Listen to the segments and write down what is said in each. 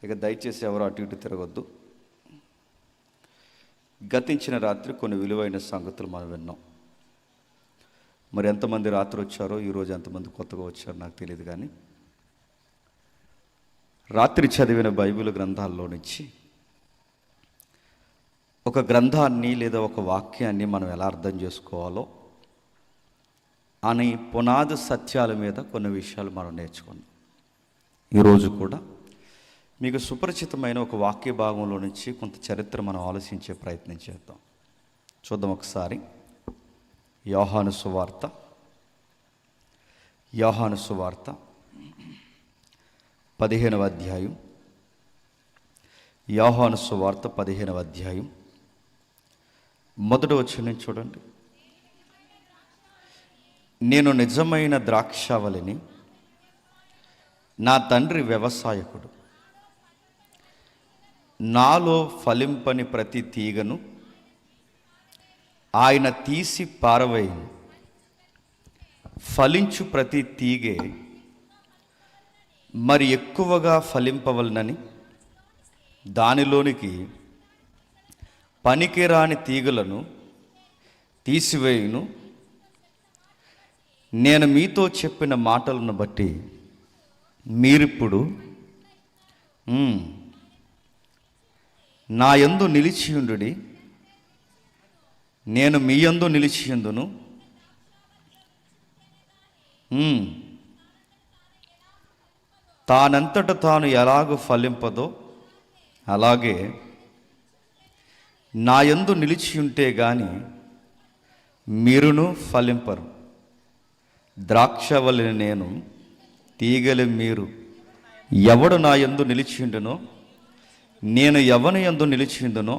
ఇక దయచేసి ఎవరు అటు ఇటు తిరగొద్దు. గతించిన రాత్రి కొన్ని విలువైన సంగతులు మనం విన్నాం. మరి ఎంతమంది రాత్రి వచ్చారో, ఈరోజు ఎంతమంది కొత్తగా వచ్చారో నాకు తెలియదు. కానీ రాత్రి చదివిన బైబిల్ గ్రంథాల్లో నుంచి ఒక గ్రంథాన్ని లేదా ఒక వాక్యాన్ని మనం ఎలా అర్థం చేసుకోవాలో అని పునాది సత్యాల మీద కొన్ని విషయాలు మనం నేర్చుకున్నాం. ఈరోజు కూడా మీకు సుపరిచితమైన ఒక వాక్య భాగంలో నుంచి కొంత చరిత్ర మనం ఆలోచించే ప్రయత్నం చేద్దాం. చూద్దాం ఒకసారి. యోహాను సువార్త 15వ అధ్యాయం. యోహాను సువార్త 15వ అధ్యాయం మొదటి వచనం చూడండి. నేను నిజమైన ద్రాక్షావళిని, నా తండ్రి వ్యవసాయకుడు. నాలో ఫలింపని ప్రతి తీగను ఆయన తీసి పారవేయును. ఫలించు ప్రతి తీగే మరి ఎక్కువగా ఫలింపవలనని దానిలోనికి పనికిరాని తీగలను తీసివేయును. నేను మీతో చెప్పిన మాటలను బట్టి మీరిప్పుడు నా యందు నిలిచియుండుడి, నేను మీ యందు నిలిచియుందును. తానంతట తాను ఎలాగో ఫలింపదో అలాగే నా యందు నిలిచియుంటే గాని మీరును ఫలింపరు. ద్రాక్షవల్లిని నేను, తీగలి మీరు. ఎవడు నా యందు నిలిచియుండునో, నేను ఎవని యందు నిలిచియుందునో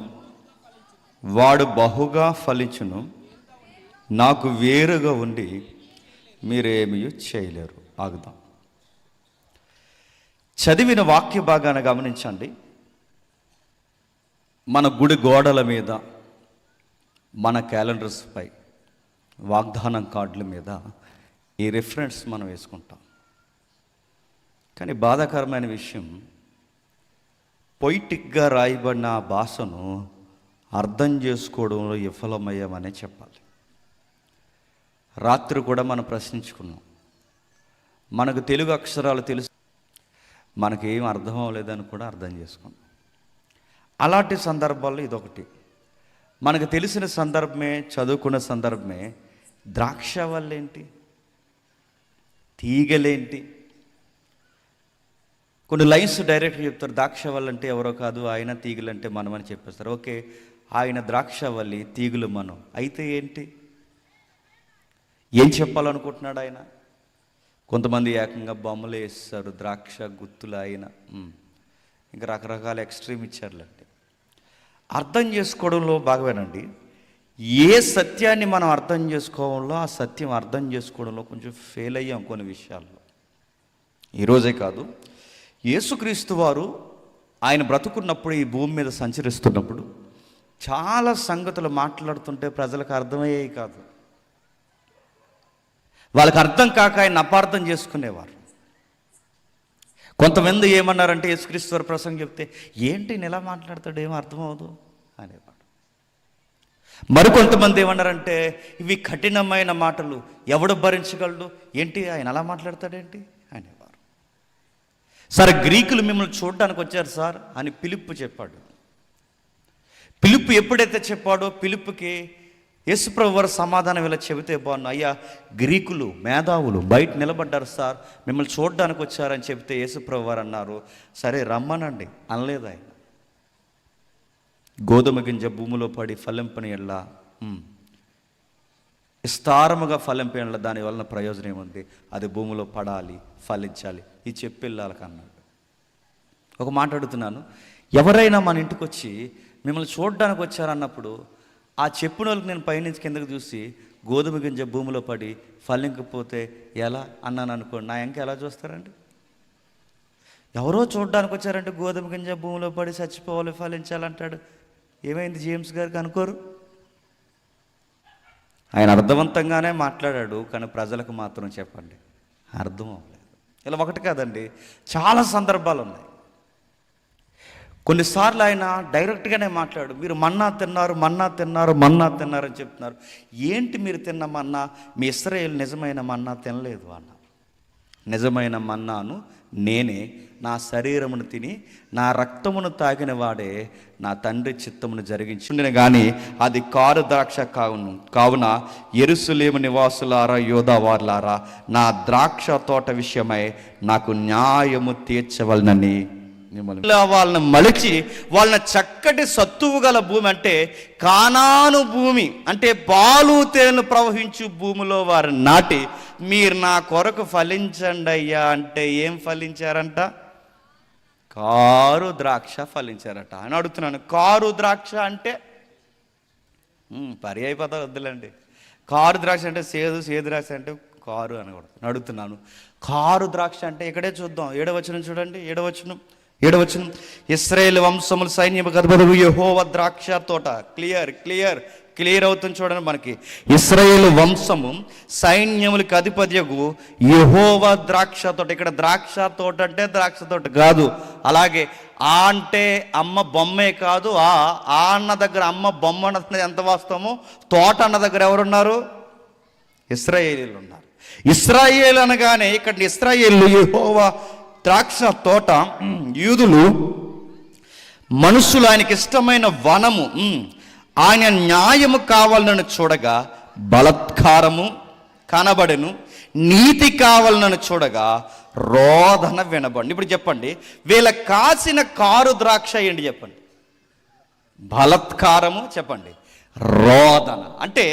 వాడు బహుగా ఫలించును. నాకు వేరుగా ఉండి మీరేమీ చేయలేరు. ఆగుదాం. చదివిన వాక్య భాగాన్ని గమనించండి. మన గుడి గోడల మీద, మన క్యాలెండర్స్పై, వాగ్దానం కార్డుల మీద ఈ రిఫరెన్స్ మనం వేసుకుంటాం. కానీ బాధాకరమైన విషయం, పొయిటిక్గా రాయబడిన ఆ భాషను అర్థం చేసుకోవడంలో విఫలమయ్యామనే చెప్పాలి. రాత్రి కూడా మనం ప్రశ్నించుకున్నాం. మనకు తెలుగు అక్షరాలు తెలుసు, మనకేం అర్థం అవ్వలేదని కూడా అర్థం చేసుకున్నాం. అలాంటి సందర్భాల్లో ఇదొకటి. మనకు తెలిసిన సందర్భమే, చదువుకున్న సందర్భమే. ద్రాక్షవల్లేంటి, తీగలేంటి? కొన్ని లైన్స్ డైరెక్ట్గా చెప్తారు. ద్రాక్షవల్లి అంటే ఎవరో కాదు, ఆయన తీగలంటే మనం అని చెప్పేస్తారు. ఓకే, ఆయన ద్రాక్షవల్లి, తీగులు మనం. అయితే ఏంటి, ఏం చెప్పాలనుకుంటున్నాడు ఆయన? కొంతమంది ఏకంగా బొమ్మలు వేస్తారు, ద్రాక్ష గుత్తులు ఆయన, ఇంకా రకరకాల ఎక్స్ట్రీమ్ ఇచ్చారులేండి. అర్థం చేసుకోవడంలో భాగమేనండి. ఏ సత్యాన్ని మనం అర్థం చేసుకోవడంలో, ఆ సత్యం అర్థం చేసుకోవడంలో కొంచెం ఫెయిల్ అయ్యాం కొన్ని విషయాల్లో. ఈరోజే కాదు, యేసుక్రీస్తు వారు ఆయన బ్రతుకున్నప్పుడు, ఈ భూమి మీద సంచరిస్తున్నప్పుడు చాలా సంగతులు మాట్లాడుతుంటే ప్రజలకు అర్థమయ్యేవి కాదు. వాళ్ళకి అర్థం కాక ఆయన అపార్థం చేసుకునేవారు. కొంతమంది ఏమన్నారంటే, యేసుక్రీస్తు వారి ప్రసంగం చెప్తే, ఏంటి ఇలా మాట్లాడతాడు, ఏమో అర్థమవుదు అనేవాడు. మరికొంతమంది ఏమన్నారంటే, ఇవి కఠినమైన మాటలు, ఎవడు భరించగలడు, ఏంటి ఆయన అలా మాట్లాడతాడేంటి అనేవారు. సరే, గ్రీకులు మిమ్మల్ని చూడడానికి వచ్చారు సార్ అని ఫిలిప్పు చెప్పాడు. ఫిలిప్పు ఎప్పుడైతే చెప్పాడో, ఫిలిప్పుకి యేసుప్రభు వారు సమాధానం ఇలా చెబితే బాగున్నా, అయ్యా గ్రీకులు మేధావులు బయట నిలబడ్డారు సార్, మిమ్మల్ని చూడడానికి వచ్చారని చెబితే యేసుప్రభు వారు అన్నారు, సరే రమ్మనండి అనలేదు ఆయన. గోధుమ గింజ భూమిలో పడి ఫలింపని ఎళ్ళ, విస్తారముగా ఫలింపని ఎళ్ళ, దాని వలన ప్రయోజనం ఏముంది, అది భూమిలో పడాలి, ఫలించాలి, ఇది చెప్పి వెళ్ళాలి అన్నాడు. ఒక మాట అడుగుతున్నాను, ఎవరైనా మన ఇంటికి వచ్చి మిమ్మల్ని చూడడానికి వచ్చారన్నప్పుడు, ఆ చెప్పిన వాళ్ళకి నేను పైనుంచి కిందకు చూసి గోధుమ గింజ భూమిలో పడి ఫలింకపోతే ఎలా అన్నాను అనుకోండి, నా ఇంకా ఎలా చూస్తారండి? ఎవరో చూడడానికి వచ్చారంటే గోధుమ గింజ భూమిలో పడి చచ్చిపోవాలి, ఫలించాలంటాడు, ఏమైంది జేమ్స్ గారికి అనుకోరు? ఆయన అర్థవంతంగానే మాట్లాడాడు, కానీ ప్రజలకు మాత్రం చెప్పండి అర్థం అవ్వలేదు. ఇలా ఒకటి కాదండి, చాలా సందర్భాలు ఉన్నాయి. కొన్నిసార్లు ఆయన డైరెక్ట్గానే మాట్లాడు, మీరు మన్నా తిన్నారు, మన్నా తిన్నారు, మన్నా తిన్నారు అని చెప్తున్నారు. ఏంటి మీరు తిన్న మన్నా? మీ ఇశ్రాయేలు నిజమైన మన్నా తినలేదు అన్న. నిజమైన మన్నాను నేనే, నా శరీరమును తిని నా రక్తమును తాగిన వాడే నా తండ్రి చిత్తమును జరిగించుండిన కానీ అది కారు ద్రాక్ష కావున యెరూషలేము నివాసులారా, యోధావారులారా, నా ద్రాక్ష తోట విషయమై నాకు న్యాయము తీర్చవలనని వాళ్ళని మలిచి వాళ్ళని చక్కటి సత్తువు గల భూమి అంటే కానాను భూమి అంటే పాలు తేనెలు ప్రవహించు భూమిలో వారు నాటి, మీరు నా కొరకు ఫలించండి అయ్యా అంటే ఏం ఫలించారంట? కారు ద్రాక్ష ఫలించారట. అని అడుగుతున్నాను, కారు ద్రాక్ష అంటే పర్యాయ పదాలు వద్దులేండి. కారు ద్రాక్ష అంటే సేదు, సేదు ద్రాక్ష అంటే కారు అనకూడదు. అడుగుతున్నాను, కారు ద్రాక్ష అంటే ఇక్కడే చూద్దాం. 7వ వచనం చూడండి, 7వ వచనం. ఇశ్రాయేలు వంశముల సైన్యము అధిపతియగు యెహోవా ద్రాక్ష తోట. క్లియర్ అవుతుంది చూడండి మనకి. ఇశ్రాయేలు వంశము సైన్యములకు అధిపతియగు యెహోవా ద్రాక్ష తోట. ఇక్కడ ద్రాక్ష తోట అంటే ద్రాక్ష తోట కాదు. అలాగే ఆ అంటే అమ్మ బొమ్మే కాదు. ఆ అన్న దగ్గర అమ్మ బొమ్మ అన్నది ఎంత వాస్తవమో, తోట అన్న దగ్గర ఎవరున్నారు? ఇశ్రాయేలీలు ఉన్నారు. ఇశ్రాయేలు అనగానే ఇక్కడ ఇశ్రాయేలు యెహోవా ద్రాక్ష తోట. యూదులు మనుషులు ఆయనకి ఇష్టమైన వనము. ఆయన న్యాయము కావాలని చూడగా బలత్కారము కనబడెను, నీతి కావాలని చూడగా రోదన వినబడి. ఇప్పుడు చెప్పండి, వీళ్ళ కాసిన కారు ద్రాక్ష ఏంటి చెప్పండి? బలత్కారము, చెప్పండి రోదన. అంటే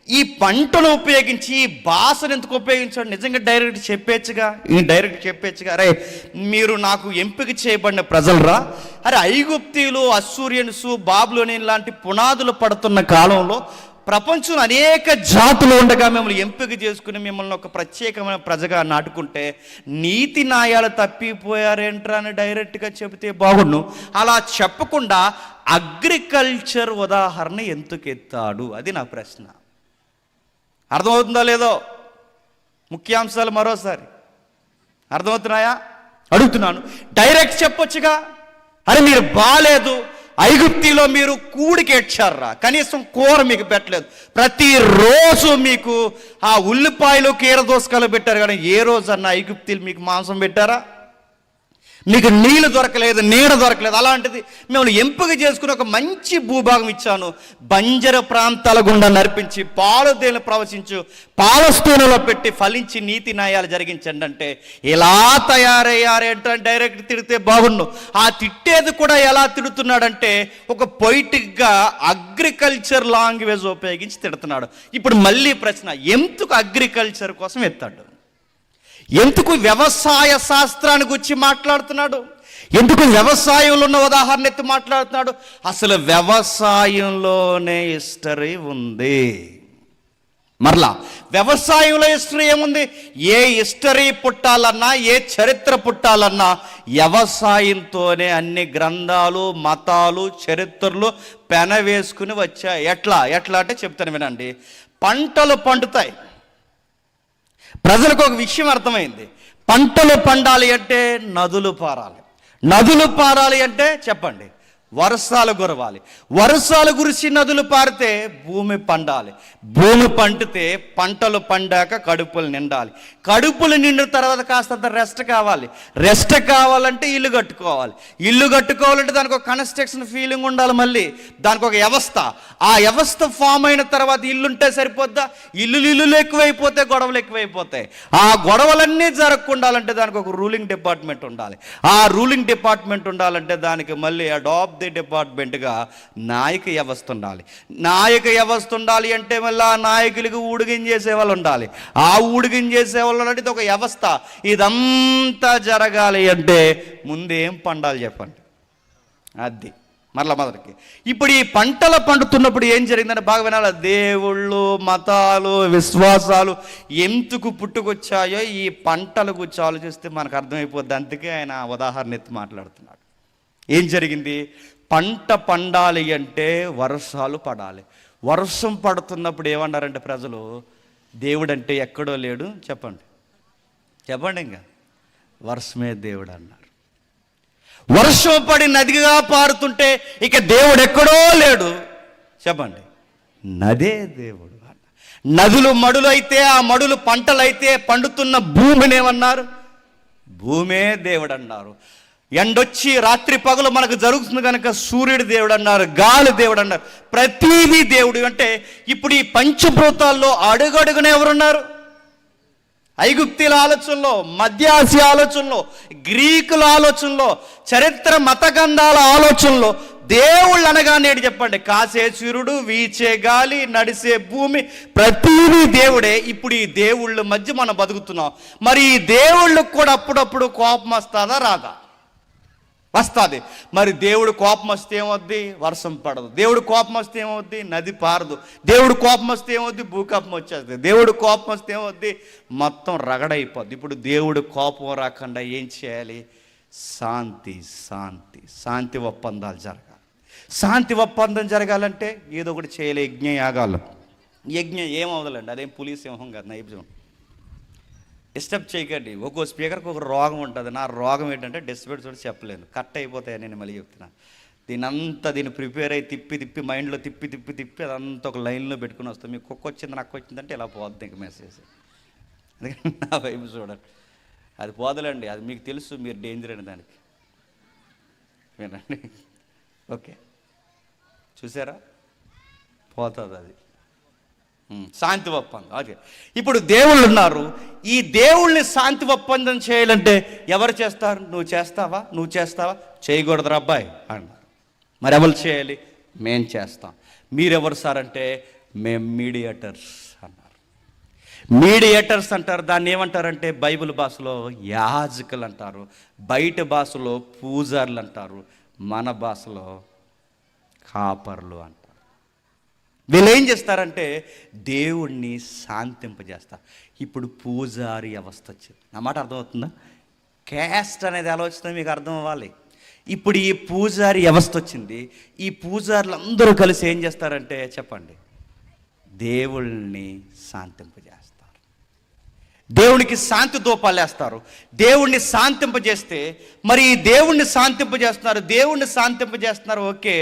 ఈ పంటను ఉపయోగించి ఈ భాషను ఎందుకు ఉపయోగించాడు? నిజంగా డైరెక్ట్ చెప్పేచ్చుగా, అరే మీరు నాకు ఎంపిక చేయబడిన ప్రజలరా, అరే ఐగుప్తీయులు, అస్సూరియన్స్, బాబులోనియన్ లాంటి పునాదులు పడుతున్న కాలంలో ప్రపంచంలో అనేక జాతులు ఉండగా మిమ్మల్ని ఎంపిక చేసుకుని మిమ్మల్ని ఒక ప్రత్యేకమైన ప్రజగా నాటుకుంటే నీతి న్యాయాలు తప్పిపోయారేంట్రా అని డైరెక్ట్గా చెబితే బాగుండు. అలా చెప్పకుండా అగ్రికల్చర్ ఉదాహరణ ఎందుకు ఎత్తాడు? అది నా ప్రశ్న. అర్థమవుతుందో లేదో? ముఖ్యాంశాలు మరోసారి అర్థమవుతున్నాయా అడుగుతున్నాను. డైరెక్ట్ చెప్పొచ్చుగా, అరే మీరు బాలేదు, ఐగుప్తిలో మీరు కూడికి ఏడ్చారా, కనీసం కూర మీకు పెట్టలేదు, ప్రతిరోజు మీకు ఆ ఉల్లిపాయలు కీరదోసకాయలు పెట్టారు, కానీ ఏ రోజు అన్న ఐగుప్తీలు మీకు మాంసం పెట్టారా? మీకు నీళ్లు దొరకలేదు, నీడ దొరకలేదు. అలాంటిది మిమ్మల్ని ఎంపిక చేసుకుని ఒక మంచి భూభాగం ఇచ్చాను, బంజర ప్రాంతాల గుండా నడిపించి పాలుదేలు ప్రవచించు పాలస్తీనలో పెట్టి ఫలించి నీతి న్యాయాలు జరిగించండి అంటే ఎలా తయారయ్యారేంటని డైరెక్ట్ తిడితే బాగుండు. ఆ తిట్టేది కూడా ఎలా తిడుతున్నాడంటే ఒక పొయిటిక్గా అగ్రికల్చర్ లాంగ్వేజ్ ఉపయోగించి తిడుతున్నాడు. ఇప్పుడు మళ్ళీ ప్రశ్న, ఎందుకు అగ్రికల్చర్ కోసం ఎత్తాడు? ఎందుకు వ్యవసాయ శాస్త్రాన్ని గురించి మాట్లాడుతున్నాడు? ఎందుకు వ్యవసాయంలో ఉన్న ఉదాహరణ ఎత్తి మాట్లాడుతున్నాడు? అసలు వ్యవసాయంలోనే హిస్టరీ ఉంది. మరలా వ్యవసాయంలో హిస్టరీ ఏముంది? ఏ హిస్టరీ పుట్టాలన్నా, ఏ చరిత్ర పుట్టాలన్నా వ్యవసాయంతోనే అన్ని గ్రంథాలు, మతాలు, చరిత్రలు పెన వేసుకుని వచ్చాయి. ఎట్లా అంటే చెప్తాను వినండి. పంటలు పండుతాయి. ప్రజలకు ఒక విషయం అర్థమైంది, పంటలు పండాలి అంటే నదులు పారాలి అంటే చెప్పండి వర్షాలు కురవాలి. వర్షాలు కురిసి నదులు పారితే భూమి పండాలి. భూమి పండితే పంటలు పండాక కడుపులు నిండాలి. కడుపులు నిండిన తర్వాత కాస్తంత రెస్ట్ కావాలంటే ఇల్లు కట్టుకోవాలంటే దానికి ఒక కన్స్ట్రక్షన్ ఫీలింగ్ ఉండాలి. మళ్ళీ దానికి ఒక వ్యవస్థ, ఆ వ్యవస్థ ఫామ్ అయిన తర్వాత ఇల్లుంటే సరిపోద్దా? ఇల్లులు ఎక్కువైపోతాయి, గొడవలు ఎక్కువైపోతాయి. ఆ గొడవలన్నీ జరగకుండాలంటే దానికి ఒక రూలింగ్ డిపార్ట్మెంట్ ఉండాలి. ఆ రూలింగ్ డిపార్ట్మెంట్ ఉండాలంటే దానికి మళ్ళీ అడాప్ట్ డిపార్ట్మెంట్గా నాయక వ్యవస్థ ఉండాలి. అంటే మళ్ళీ ఆ నాయకులకు ఊడిగించేసే వాళ్ళు ఉండాలి. ఆ ఊడిగించేసే వాళ్ళు అంటే ఒక వ్యవస్థ. ఇదంతా జరగాలి అంటే ముందేం పండాలి చెప్పండి? అది మరలా మొదటికి. ఇప్పుడు ఈ పంటలు పండుతున్నప్పుడు ఏం జరిగిందంటే బాగా వినాలి. దేవుళ్ళు, మతాలు, విశ్వాసాలు ఎందుకు పుట్టుకొచ్చాయో ఈ పంటల గురించి ఆలోచిస్తే మనకు అర్థమైపోద్ది. అందుకే ఆయన ఉదాహరణ ఎత్తి మాట్లాడుతున్నాడు. ఏం జరిగింది? పంట పండాలి అంటే వర్షాలు పడాలి. వర్షం పడుతున్నప్పుడు ఏమన్నారంటే ప్రజలు, దేవుడు అంటే ఎక్కడో లేడు, చెప్పండి ఇంకా వర్షమే దేవుడు అన్నారు. వర్షం పడి నదిగా పారుతుంటే ఇక దేవుడు ఎక్కడో లేడు. చెప్పండి, నదే దేవుడు. నదులు మడులైతే, ఆ మడులు పంటలైతే, పండుతున్న భూమిని ఏమన్నారు? భూమే దేవుడు అన్నారు. ఎండొచ్చి రాత్రి పగలు మనకు జరుగుతుంది కనుక సూర్యుడు దేవుడు అన్నారు, గాలి దేవుడు అన్నారు, ప్రతిదీ దేవుడు. అంటే ఇప్పుడు ఈ పంచభూతాల్లో అడుగడుగునే ఎవరున్నారు? ఐగుప్తీల ఆలోచనలో, మధ్య ఆసియా ఆలోచనలో, గ్రీకుల ఆలోచనలో, చరిత్ర మత గ్రంథాల ఆలోచనలో దేవుళ్ళు అనగా నేడు చెప్పండి, కాసే సూర్యుడు, వీచే గాలి, నడిసే భూమి, ప్రతిదీ దేవుడే. ఇప్పుడు ఈ దేవుళ్ళ మధ్య మనం బతుకుతున్నాం. మరి ఈ దేవుళ్ళకు కూడా అప్పుడప్పుడు కోపం వస్తుందా రాదా? వస్తుంది. మరి దేవుడు కోపం వస్తే ఏమవుద్ది? వర్షం పడదు. దేవుడు కోపం వస్తే ఏమవుద్ది? నది పారదు. దేవుడు కోపం వస్తే ఏమవుద్ది? భూకంపం వచ్చేస్తుంది. దేవుడు కోపం వస్తే ఏమవుద్ది? మొత్తం రగడైపోద్ది. ఇప్పుడు దేవుడు కోపం రాకుండా ఏం చేయాలి? శాంతి శాంతి శాంతి ఒప్పందాలు జరగాలి. శాంతి ఒప్పందం జరగాలంటే ఏదో ఒకటి చేయాలి. యజ్ఞ యాగాలు. యజ్ఞం ఏమవదలండి, అదేం పులి సింహం కాదు, నైపుణ్యం. డిస్టర్బ్ చేయకండి. ఒక్కో స్పీకర్కి ఒక రోగం ఉంటుంది. నా రోగం ఏంటంటే డిస్టర్బ్ కూడా చెప్పలేను, కట్ అయిపోతాయి. నేను మళ్ళీ చెప్తున్నా, దీన్ని ప్రిపేర్ అయ్యి తిప్పి మైండ్లో తిప్పి అదంతా ఒక లైన్లో పెట్టుకుని వస్తాం. మీకు కుక్క వచ్చింది, నాకు వచ్చిందంటే ఇలా పోద్ది ఇంక మెసేజ్. అందుకని నా వైపు చూడండి, అది పోదలండి. అది మీకు తెలుసు, మీరు డేంజర్ అని దానికి. వినండి, ఓకే, చూసారా? పోతుంది అది. శాంతి ఒప్పందం. ఓకే, ఇప్పుడు దేవుళ్ళు ఉన్నారు. ఈ దేవుళ్ళని శాంతి ఒప్పందం చేయాలంటే ఎవరు చేస్తారు? నువ్వు చేస్తావా? చేయకూడదురా అబ్బాయి అన్నారు. మరి ఎవరు చేయాలి? మేం చేస్తాం. మీరెవరు సార్ అంటే మేము మీడియేటర్స్ అన్నారు. మీడియేటర్స్ అంటారు. దాన్ని ఏమంటారంటే బైబిల్ భాషలో యాజకులు అంటారు, బయట భాషలో పూజారులు అంటారు, మన భాషలో కాపర్లు అంటారు. వీళ్ళు ఏం చేస్తారంటే దేవుణ్ణి శాంతింపజేస్తారు. ఇప్పుడు పూజారి వ్యవస్థ వచ్చింది. నా మాట అర్థమవుతుందా? క్యాస్ట్ అనేది ఎలా వచ్చిందో మీకు అర్థం అవ్వాలి. ఇప్పుడు ఈ పూజారి వ్యవస్థ వచ్చింది. ఈ పూజారులు అందరూ కలిసి ఏం చేస్తారంటే చెప్పండి, దేవుణ్ణి శాంతింపజేస్తారు. దేవునికి శాంతి దూపాలు వేస్తారు. దేవుణ్ణి శాంతింపజేస్తే మరి ఈ దేవుణ్ణి శాంతింపజేస్తున్నారు. ఓకే,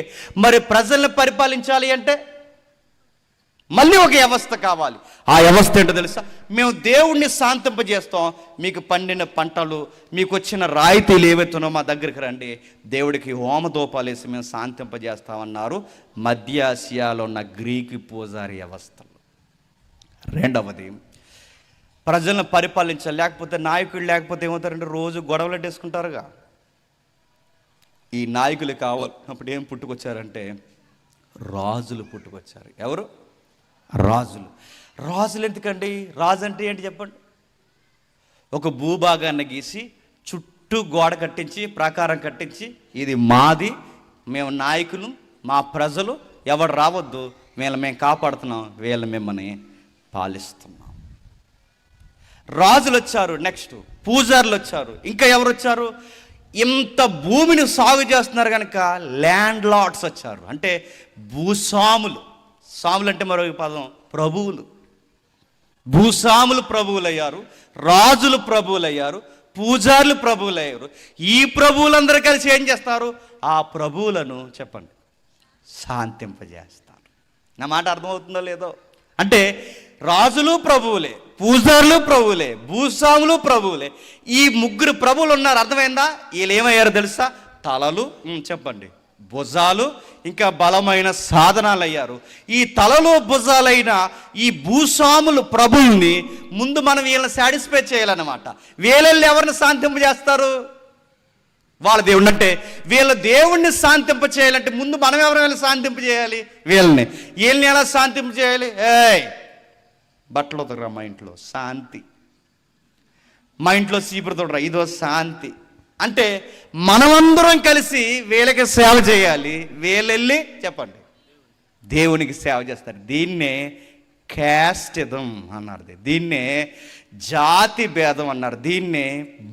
మరి ప్రజల్ని పరిపాలించాలి అంటే మళ్ళీ ఒక వ్యవస్థ కావాలి. ఆ వ్యవస్థ ఏంటో తెలుసా? మేము దేవుణ్ణి శాంతింపజేస్తాం. మీకు పండిన పంటలు, మీకు వచ్చిన రాయితీలు ఏవైతున్నాయో మా దగ్గరికి రండి, దేవుడికి హోమధూపాలు వేసి మేము శాంతింపజేస్తామన్నారు మధ్య ఆసియాలో ఉన్న గ్రీకు పూజారి వ్యవస్థలు. రెండవది, ప్రజలను పరిపాలించాలి. లేకపోతే నాయకులు లేకపోతే ఏమవుతారంటే రోజు గొడవలు అడ్డేసుకుంటారుగా. ఈ నాయకులు కావాలి. ఏం పుట్టుకొచ్చారంటే రాజులు పుట్టుకొచ్చారు. ఎవరు? రాజులు ఎందుకండి? రాజు అంటే ఏంటి చెప్పండి? ఒక భూభాగాన్ని గీసి చుట్టూ గోడ కట్టించి, ప్రాకారం కట్టించి, ఇది మాది, మేము నాయకులు, మా ప్రజలు, ఎవరు రావద్దు, వీళ్ళని మేము కాపాడుతున్నాం, వీళ్ళని మిమ్మల్ని పాలిస్తున్నాం. రాజులు వచ్చారు. నెక్స్ట్ పూజారులు వచ్చారు. ఇంకా ఎవరు వచ్చారు? ఇంత భూమిని సాగు చేస్తున్నారు కనుక ల్యాండ్ లార్డ్స్ వచ్చారు. అంటే భూస్వాములు. సాములు అంటే మరో పదం ప్రభువులు. భూస్వాములు ప్రభువులయ్యారు, రాజులు ప్రభువులయ్యారు, పూజారులు ప్రభువులయ్యారు. ఈ ప్రభువులందరూ కలిసి ఏం చేస్తారు? ఆ ప్రభువులను చెప్పండి శాంతింపజేస్తారు. నా మాట అర్థమవుతుందో లేదో? అంటే రాజులు ప్రభువులే, పూజారులు ప్రభువులే, భూస్వాములు ప్రభువులే. ఈ ముగ్గురు ప్రభువులు ఉన్నారు. అర్థమైందా? వీళ్ళు ఏమయ్యారు తెలుసా? తలలు, చెప్పండి, భుజాలు, ఇంకా బలమైన సాధనాలు అయ్యారు. ఈ తలలో భుజాలైన ఈ భూస్వాములు ప్రభుల్ని ముందు మనం వీళ్ళని సాటిస్ఫై చేయాలన్నమాట. వీళ్ళని ఎవరిని శాంతింపజేస్తారు? వాళ్ళ దేవుడు. అంటే వీళ్ళ దేవుణ్ణి శాంతింప చేయాలంటే ముందు మనం ఎవరైనా శాంతింప చేయాలి? వీళ్ళని ఎలా శాంతింప చేయాలి? బట్టలు ఉతకరా మా ఇంట్లో, శాంతి. మా ఇంట్లో చీపురు తోడరా, ఇదో శాంతి. అంటే మనమందరం కలిసి వీళ్ళకి సేవ చేయాలి. వీళ్ళెళ్ళి చెప్పండి దేవునికి సేవ చేస్తారు. దీన్నే క్యాస్టిజం అన్నారు, దీన్నే జాతి భేదం అన్నారు, దీన్నే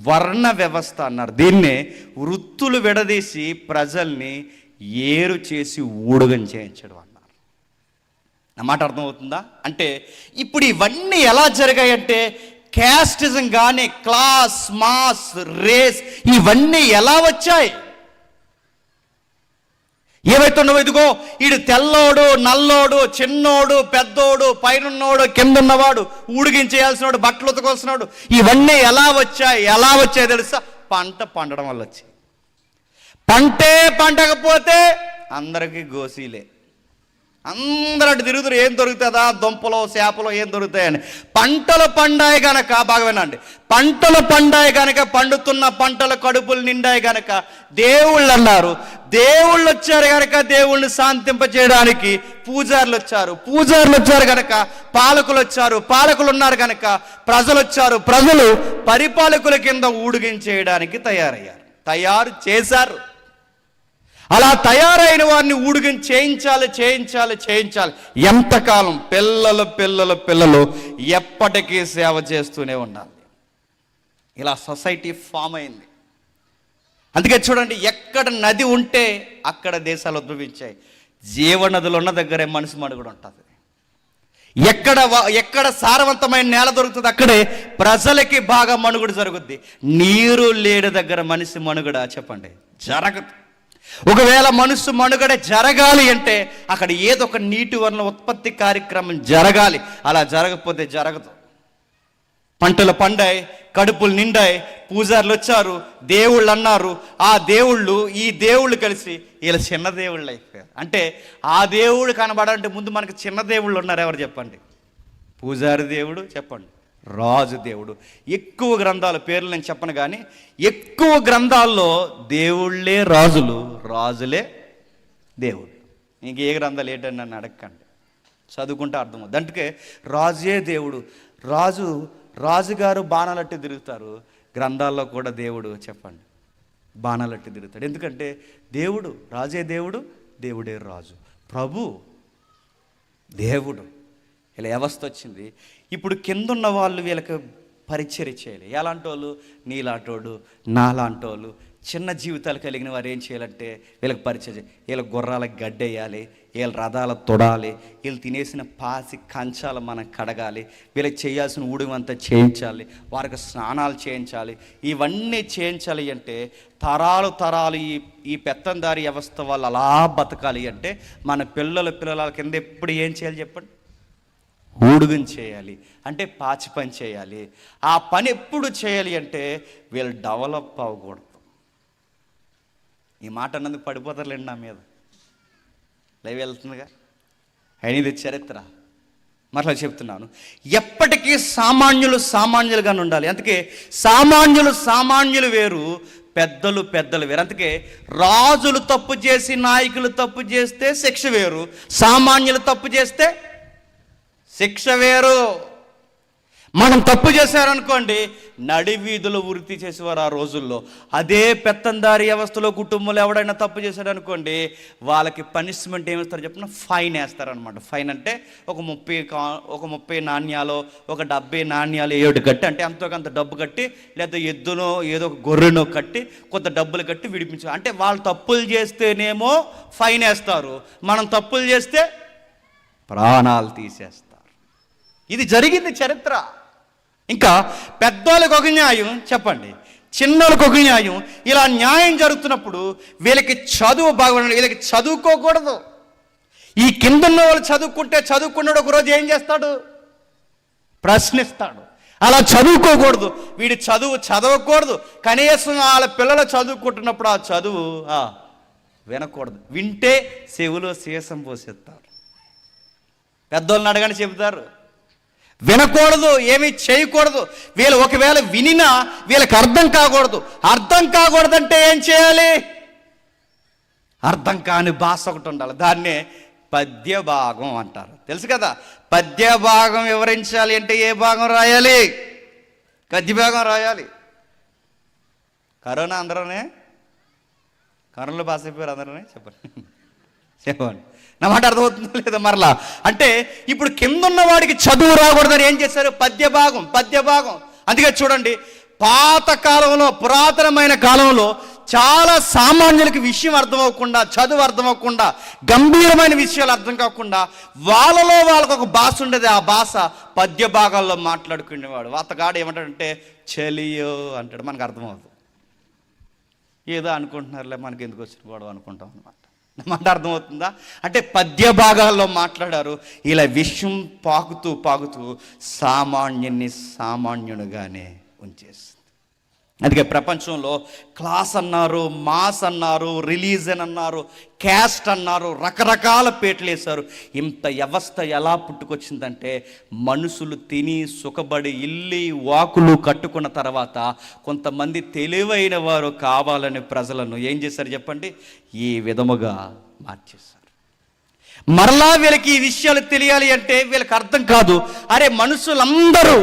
వర్ణ వ్యవస్థ అన్నారు, దీన్నే వృత్తులు విడదీసి ప్రజల్ని ఏరు చేసి ఊడగం చేయించడం అన్నారు. నా మాట అర్థమవుతుందా? అంటే ఇప్పుడు ఇవన్నీ ఎలా జరిగాయంటే క్యాస్టిజం కానీ, క్లాస్, మాస్, రేస్, ఇవన్నీ ఎలా వచ్చాయి? ఏవైతున్నావో ఇదిగో ఈడు తెల్లోడు, నల్లోడు, చిన్నోడు, పెద్దోడు, పైనున్నోడు, కిందున్నవాడు, ఊడిగించేయాల్సినోడు, బట్టలు ఉతకోవాల్సినోడు, ఇవన్నీ ఎలా వచ్చాయి తెలుసా? పంట పండడం వల్ల వచ్చాయి. పంటే పండకపోతే అందరికీ గోసీలే. అందరూ అటు తిరుగుతారు, ఏం దొరుకుతుందా, దుంపలో చేపలో ఏం దొరుకుతాయని. పంటలు పండాయి గనక, బాగా వినండి, పంటలు పండాయి గనక, పండుతున్న పంటల కడుపులు నిండాయి గనక దేవుళ్ళు అన్నారు. దేవుళ్ళు వచ్చారు గనక దేవుళ్ళని శాంతింపచేయడానికి పూజారులు వచ్చారు గనక పాలకులు ఉన్నారు గనక ప్రజలు వచ్చారు. ప్రజలు పరిపాలకుల కింద ఊడిగించేయడానికి తయారు చేశారు. అలా తయారైన వారిని ఊడిగం చేయించాలి. ఎంతకాలం? పిల్లలు ఎప్పటికీ సేవ చేస్తూనే ఉండాలి. ఇలా సొసైటీ ఫామ్ అయింది. అందుకే చూడండి, ఎక్కడ నది ఉంటే అక్కడ దేశాలు ఉద్భవించాయి. జీవనదులు ఉన్న దగ్గరే మనిషి మనుగడ ఉంటుంది. ఎక్కడ సారవంతమైన నేల దొరుకుతుంది అక్కడే ప్రజలకి బాగా మనుగడ జరుగుద్ది. నీరు లేని దగ్గర మనిషి మనుగడ చెప్పండి జరగదు. ఒకవేళ మనుషు మనుగడ జరగాలి అంటే అక్కడ ఏదో ఒక నీటి వనరుల ఉత్పత్తి కార్యక్రమం జరగాలి. అలా జరగకపోతే జరగదు. పంటలు పండాయి, కడుపులు నిండాయి, పూజారులు వచ్చారు, దేవుళ్ళు అన్నారు. ఈ దేవుళ్ళు కలిసి వీళ్ళ చిన్న దేవుళ్ళు అయిపోయారు. అంటే ఆ దేవుడు కనబడాలంటే ముందు మనకు చిన్న దేవుళ్ళు ఉన్నారు. ఎవరు చెప్పండి? పూజారి దేవుడు చెప్పండి, రాజు దేవుడు. ఎక్కువ గ్రంథాల పేర్లు నేను చెప్పను, కానీ ఎక్కువ గ్రంథాల్లో దేవుళ్ళే రాజులే దేవుడు. ఇంకే గ్రంథాలు ఏంటని నన్ను అడగకండి, చదువుకుంటే అర్థమవుతుంది. అందుకే రాజే దేవుడు. రాజుగారు బాణాలట్టి తిరుగుతారు. గ్రంథాల్లో కూడా దేవుడు చెప్పండి బాణాలట్టి తిరుగుతాడు. ఎందుకంటే రాజే దేవుడే రాజు, ప్రభు దేవుడు. ఇలా వ్యవస్థ వచ్చింది. ఇప్పుడు కిందున్న వాళ్ళు వీళ్ళకి పరిచర్య చేయాలి. ఎలాంటి వాళ్ళు? నీలాంటోళ్ళు, నాలాంటోళ్ళు, చిన్న జీవితాలు కలిగిన వారు ఏం చేయాలంటే వీళ్ళకి పరిచర్య. వీళ్ళ గుర్రాలకు గడ్డేయాలి, వీళ్ళ రథాలకు తొడాలి, వీళ్ళు తినేసిన పాసి కంచాలు మనం కడగాలి, వీళ్ళకి చేయాల్సిన ఊడివంతా చేయించాలి, వారికి స్నానాలు చేయించాలి. ఇవన్నీ చేయించాలి అంటే తరాలు ఈ పెత్తందారి వ్యవస్థ వాళ్ళు అలా బతకాలి అంటే మన పిల్లల కింద ఎప్పుడు ఏం చేయాలి చెప్పండి? ఊడుగుని చేయాలి. అంటే పాచి పని చేయాలి. ఆ పని ఎప్పుడు చేయాలి అంటే వీళ్ళు డెవలప్ అవ్వకూడదు. ఈ మాట అన్నందుకు పడిపోతారులేండి నా మీద, లైవ్ వెళ్తుందిగా. అయినా ఇది చరిత్ర, మరలా చెప్తున్నాను. ఎప్పటికీ సామాన్యులుగానే ఉండాలి. అందుకే సామాన్యులు వేరు, పెద్దలు వేరు. అందుకే రాజులు తప్పు చేసి నాయకులు తప్పు చేస్తే శిక్ష వేరు, సామాన్యులు తప్పు చేస్తే శిక్ష వేరు. మనం తప్పు చేశారనుకోండి, నడి వీధులు వృత్తి చేసేవారు ఆ రోజుల్లో. అదే పెత్తందారి వ్యవస్థలో కుటుంబంలో ఎవడైనా తప్పు చేశాడు అనుకోండి, వాళ్ళకి పనిష్మెంట్ ఏమిస్తారు చెప్పిన? ఫైన్ వేస్తారనమాట. ఫైన్ అంటే ఒక 30 నాణ్యాలు, ఒక 70 నాణ్యాలు 7 కట్టి, అంటే అంత డబ్బు కట్టి, లేదా ఎద్దునో ఏదో ఒక గొర్రెనో కట్టి కొంత డబ్బులు కట్టి విడిపించారు. అంటే వాళ్ళు తప్పులు చేస్తేనేమో ఫైన్ వేస్తారు, మనం తప్పులు చేస్తే ప్రాణాలు తీసేస్తారు. ఇది జరిగింది చరిత్ర. ఇంకా పెద్దోళ్ళకి ఒక న్యాయం చెప్పండి, చిన్నోళ్ళకి ఒక న్యాయం. ఇలా న్యాయం జరుగుతున్నప్పుడు వీళ్ళకి చదువు బాగుండాలి, వీళ్ళకి చదువుకోకూడదు. ఈ కిందన్న వాళ్ళు చదువుకున్నాడు ఒకరోజు ఏం చేస్తాడు? ప్రశ్నిస్తాడు. అలా చదువుకోకూడదు. వీడి చదవకూడదు. కనీసం వాళ్ళ పిల్లలు చదువుకుంటున్నప్పుడు ఆ చదువు వినకూడదు. వింటే చెవులో సీసం పోసేస్తారు. పెద్దోళ్ళని అడగని చెబుతారు. వినకూడదు, ఏమీ చేయకూడదు. వీళ్ళు ఒకవేళ వినినా వీళ్ళకి అర్థం కాకూడదంటే ఏం చేయాలి? అర్థం కాని భాష ఒకటి ఉండాలి. దాన్నే పద్య భాగం అంటారు. తెలుసు కదా? పద్య భాగం వివరించాలి అంటే ఏ భాగం రాయాలి? పద్య భాగం రాయాలి. కరోనా కరోనాలో పాస్ అయిపోయారు అందరూనే చెప్పండి. నా మాట అర్థమవుతుందో లేదా? మరలా అంటే ఇప్పుడు కిందున్న వాడికి చదువు రాకూడదని ఏం చేశారు? పద్య భాగం. అందుకే చూడండి, పురాతనమైన కాలంలో చాలా సామాన్యులకి విషయం అర్థమవకుండా, చదువు అర్థమవకుండా, గంభీరమైన విషయాలు అర్థం కాకుండా వాళ్ళకు ఒక భాష ఉండేది. ఆ భాష పద్య భాగాల్లో మాట్లాడుకునేవాడు. అతగాడు ఏమంటాడంటే చెలియో అంటాడు. మనకు అర్థమవుతుంది. ఏదో అనుకుంటున్నారులే, మనకి ఎందుకు వచ్చిన గొడవ అనుకుంటాం అనమాట. మాట అర్థమవుతుందా? అంటే పద్య భాగాల్లో మాట్లాడారు, ఇలా విషయం పాకుతూ పాకుతూ సామాన్యుని సామాన్యునిగానే ఉంచేస్తుంది. అందుకే ప్రపంచంలో క్లాస్ అన్నారు, మాస్ అన్నారు, రిలీజన్ అన్నారు, క్యాస్ట్ అన్నారు, రకరకాల పేర్లు వేశారు. ఇంత వ్యవస్థ ఎలా పుట్టుకొచ్చిందంటే మనుషులు తిని సుఖపడి ఇల్లి వాకులు కట్టుకున్న తర్వాత కొంతమంది తెలివైన వారు కావాలని ప్రజలను ఏం చేశారు చెప్పండి? ఈ విధముగా మార్చేశారు. మరలా వీళ్ళకి ఈ విషయాలు తెలియాలి అంటే వీళ్ళకి అర్థం కాదు. అరే మనుషులందరూ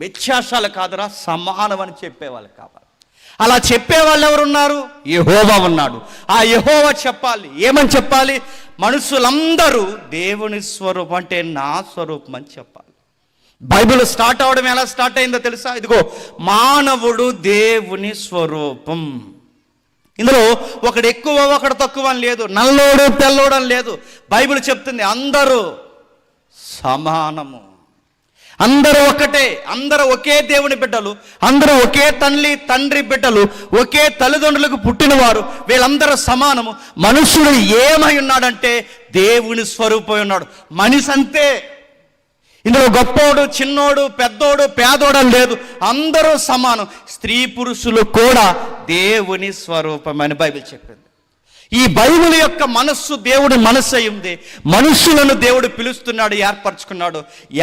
వ్యత్యాసాలు కాదురా, సమానం అని చెప్పేవాళ్ళు కావాలి. అలా చెప్పేవాళ్ళు ఎవరున్నారు? యెహోవా ఉన్నాడు. ఆ యెహోవా చెప్పాలి. ఏమని చెప్పాలి? మనుషులందరూ దేవుని స్వరూపం అంటే నా స్వరూపం అని చెప్పాలి. బైబిల్ స్టార్ట్ అవడం ఎలా స్టార్ట్ అయిందో తెలుసా? ఇదిగో మానవుడు దేవుని స్వరూపం. ఇందులో ఒకడు ఎక్కువ ఒకడు తక్కువ అని లేదు, నల్లోడు తెల్లోడు అని లేదు. బైబిల్ చెప్తుంది అందరూ సమానము, అందరూ ఒకటే, అందరూ ఒకే దేవుని బిడ్డలు, అందరూ ఒకే తండ్రి బిడ్డలు, ఒకే తల్లిదండ్రులకు పుట్టినవారు, వీళ్ళందరూ సమానము. మనుషుడు ఏమై ఉన్నాడంటే దేవుని స్వరూపం ఉన్నాడు. మనిషి అంతే. ఇందులో గొప్పోడు చిన్నోడు పెద్దోడు పేదోడు లేదు, అందరూ సమానం. స్త్రీ పురుషులు కూడా దేవుని స్వరూపం అని బైబిల్ చెప్పింది. ఈ బైబిల్ యొక్క మనస్సు దేవుడి మనస్సు అయింది. మనుషులను దేవుడు పిలుస్తున్నాడు,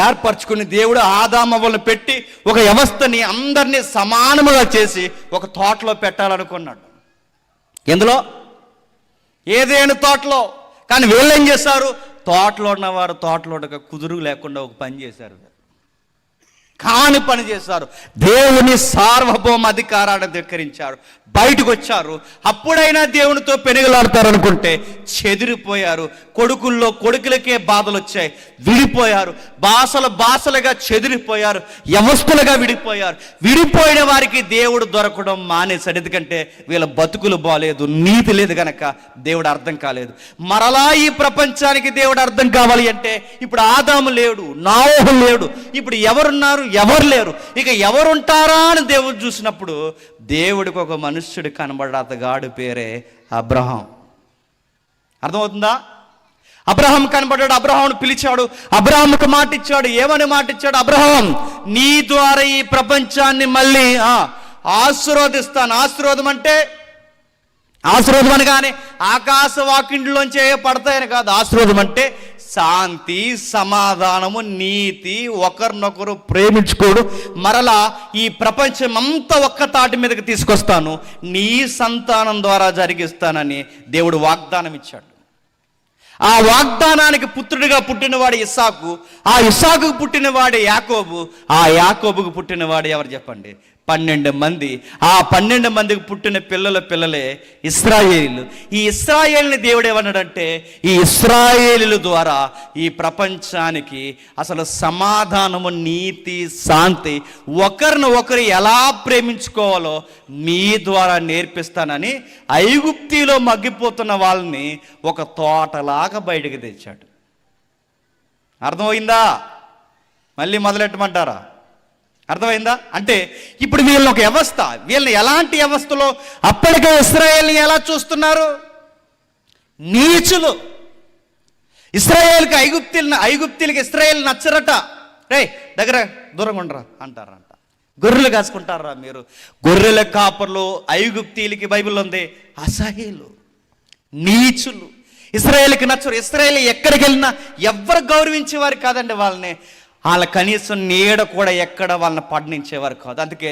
ఏర్పరచుకుని దేవుడు ఆదామవ్వలను పెట్టి ఒక వ్యవస్థని అందరినీ సమానముగా చేసి ఒక తోటలో పెట్టాలనుకున్నాడు. ఎందులో? ఏదేను తోటలో. కానీ వీళ్ళు ఏం చేశారు? తోటలో ఉన్నవారు తోటలో కుదురు లేకుండా ఒక పని చేశారు, కాని పని చేశారు. దేవుని సార్వభౌమ అధికారాన్ని ధిక్కరించారు, బయటకు వచ్చారు. అప్పుడైనా దేవునితో పెనుగులాడతారనుకుంటే చెదిరిపోయారు. కొడుకులకే బాధలు వచ్చాయి, విడిపోయారు. భాషలుగా చెదిరిపోయారు, వ్యవస్థలుగా విడిపోయారు. విడిపోయిన వారికి దేవుడు దొరకడం మానేశాడు. ఎందుకంటే వీళ్ళ బతుకులు బాలేదు, నీతి లేదు గనక దేవుడు అర్థం కాలేదు. మరలా ఈ ప్రపంచానికి దేవుడు అర్థం కావాలి అంటే ఇప్పుడు ఆదాము లేడు, నోవహు లేడు, ఇప్పుడు ఎవరున్నారు? ఎవరు లేరు. ఇక ఎవరుంటారా అని దేవుడు చూసినప్పుడు దేవుడికి ఒక మనుష్యుడు కనబడ్డ, అతగాడు పేరే అబ్రహాం. అర్థమవుతుందా? అబ్రహాం కనబడ్డాడు, అబ్రహాంను పిలిచాడు, అబ్రహాంకు మాట ఇచ్చాడు. ఏమని మాట ఇచ్చాడు? అబ్రహాం, నీ ద్వారా ఈ ప్రపంచాన్ని మళ్ళీ ఆశీర్వదిస్తాను. ఆశీర్వాదం అనగానే ఆకాశ వాకిండ్లోంచి పడతాయని కాదు. ఆశీర్వాదం అంటే శాంతి, సమాధానము, నీతి, ఒకరినొకరు ప్రేమించుకోడు. మరలా ఈ ప్రపంచం అంతా ఒక్క తాటి మీదకి తీసుకొస్తాను, నీ సంతానం ద్వారా జరిగిస్తానని దేవుడు వాగ్దానం ఇచ్చాడు. ఆ వాగ్దానానికి పుత్రుడిగా పుట్టినవాడు ఇస్సాకు, ఆ ఇస్సాకుకు పుట్టినవాడు యాకోబు, ఆ యాకోబుకు పుట్టినవాడు ఎవరు చెప్పండి? 12 మంది. ఆ 12 మందికి పుట్టిన పిల్లలే ఇశ్రాయేలీలు. ఈ ఇశ్రాయేలుని దేవుడు ఏమన్నాడంటే ఈ ఇశ్రాయేలీల ద్వారా ఈ ప్రపంచానికి అసలు సమాధానము, నీతి, శాంతి, ఒకరిని ఒకరు ఎలా ప్రేమించుకోవాలో మీ ద్వారా నేర్పిస్తానని ఐగుప్తిలో మగ్గిపోతున్న వాళ్ళని ఒక తోటలాగా బయటకు తెచ్చాడు. అర్థమైందా? మళ్ళీ మొదలెట్టమంటారా? అర్థమైందా? అంటే ఇప్పుడు వీళ్ళని ఒక వ్యవస్థ, వీళ్ళని ఎలాంటి వ్యవస్థలో అప్పటికే ఇశ్రాయేల్ని ఎలా చూస్తున్నారు? నీచులు. ఐగుప్తీలకి ఇశ్రాయేల్ నచ్చరట. రే దగ్గర దూరంగా ఉండరా అంటారంట. గొర్రెలు కాసుకుంటారా మీరు? గొర్రెల కాపర్లు ఐగుప్తీలకి బైబిల్లో ఉంది అసహ్యులు, నీచులు. ఇశ్రాయేల్కి నచ్చరు. ఇశ్రాయేల్ ఎక్కడికి వెళ్ళినా ఎవ్వరు గౌరవించేవారు కాదండి వాళ్ళని. వాళ్ళ కనీసం నీడ కూడా ఎక్కడ వాళ్ళని పడనించేవారు కాదు. అందుకే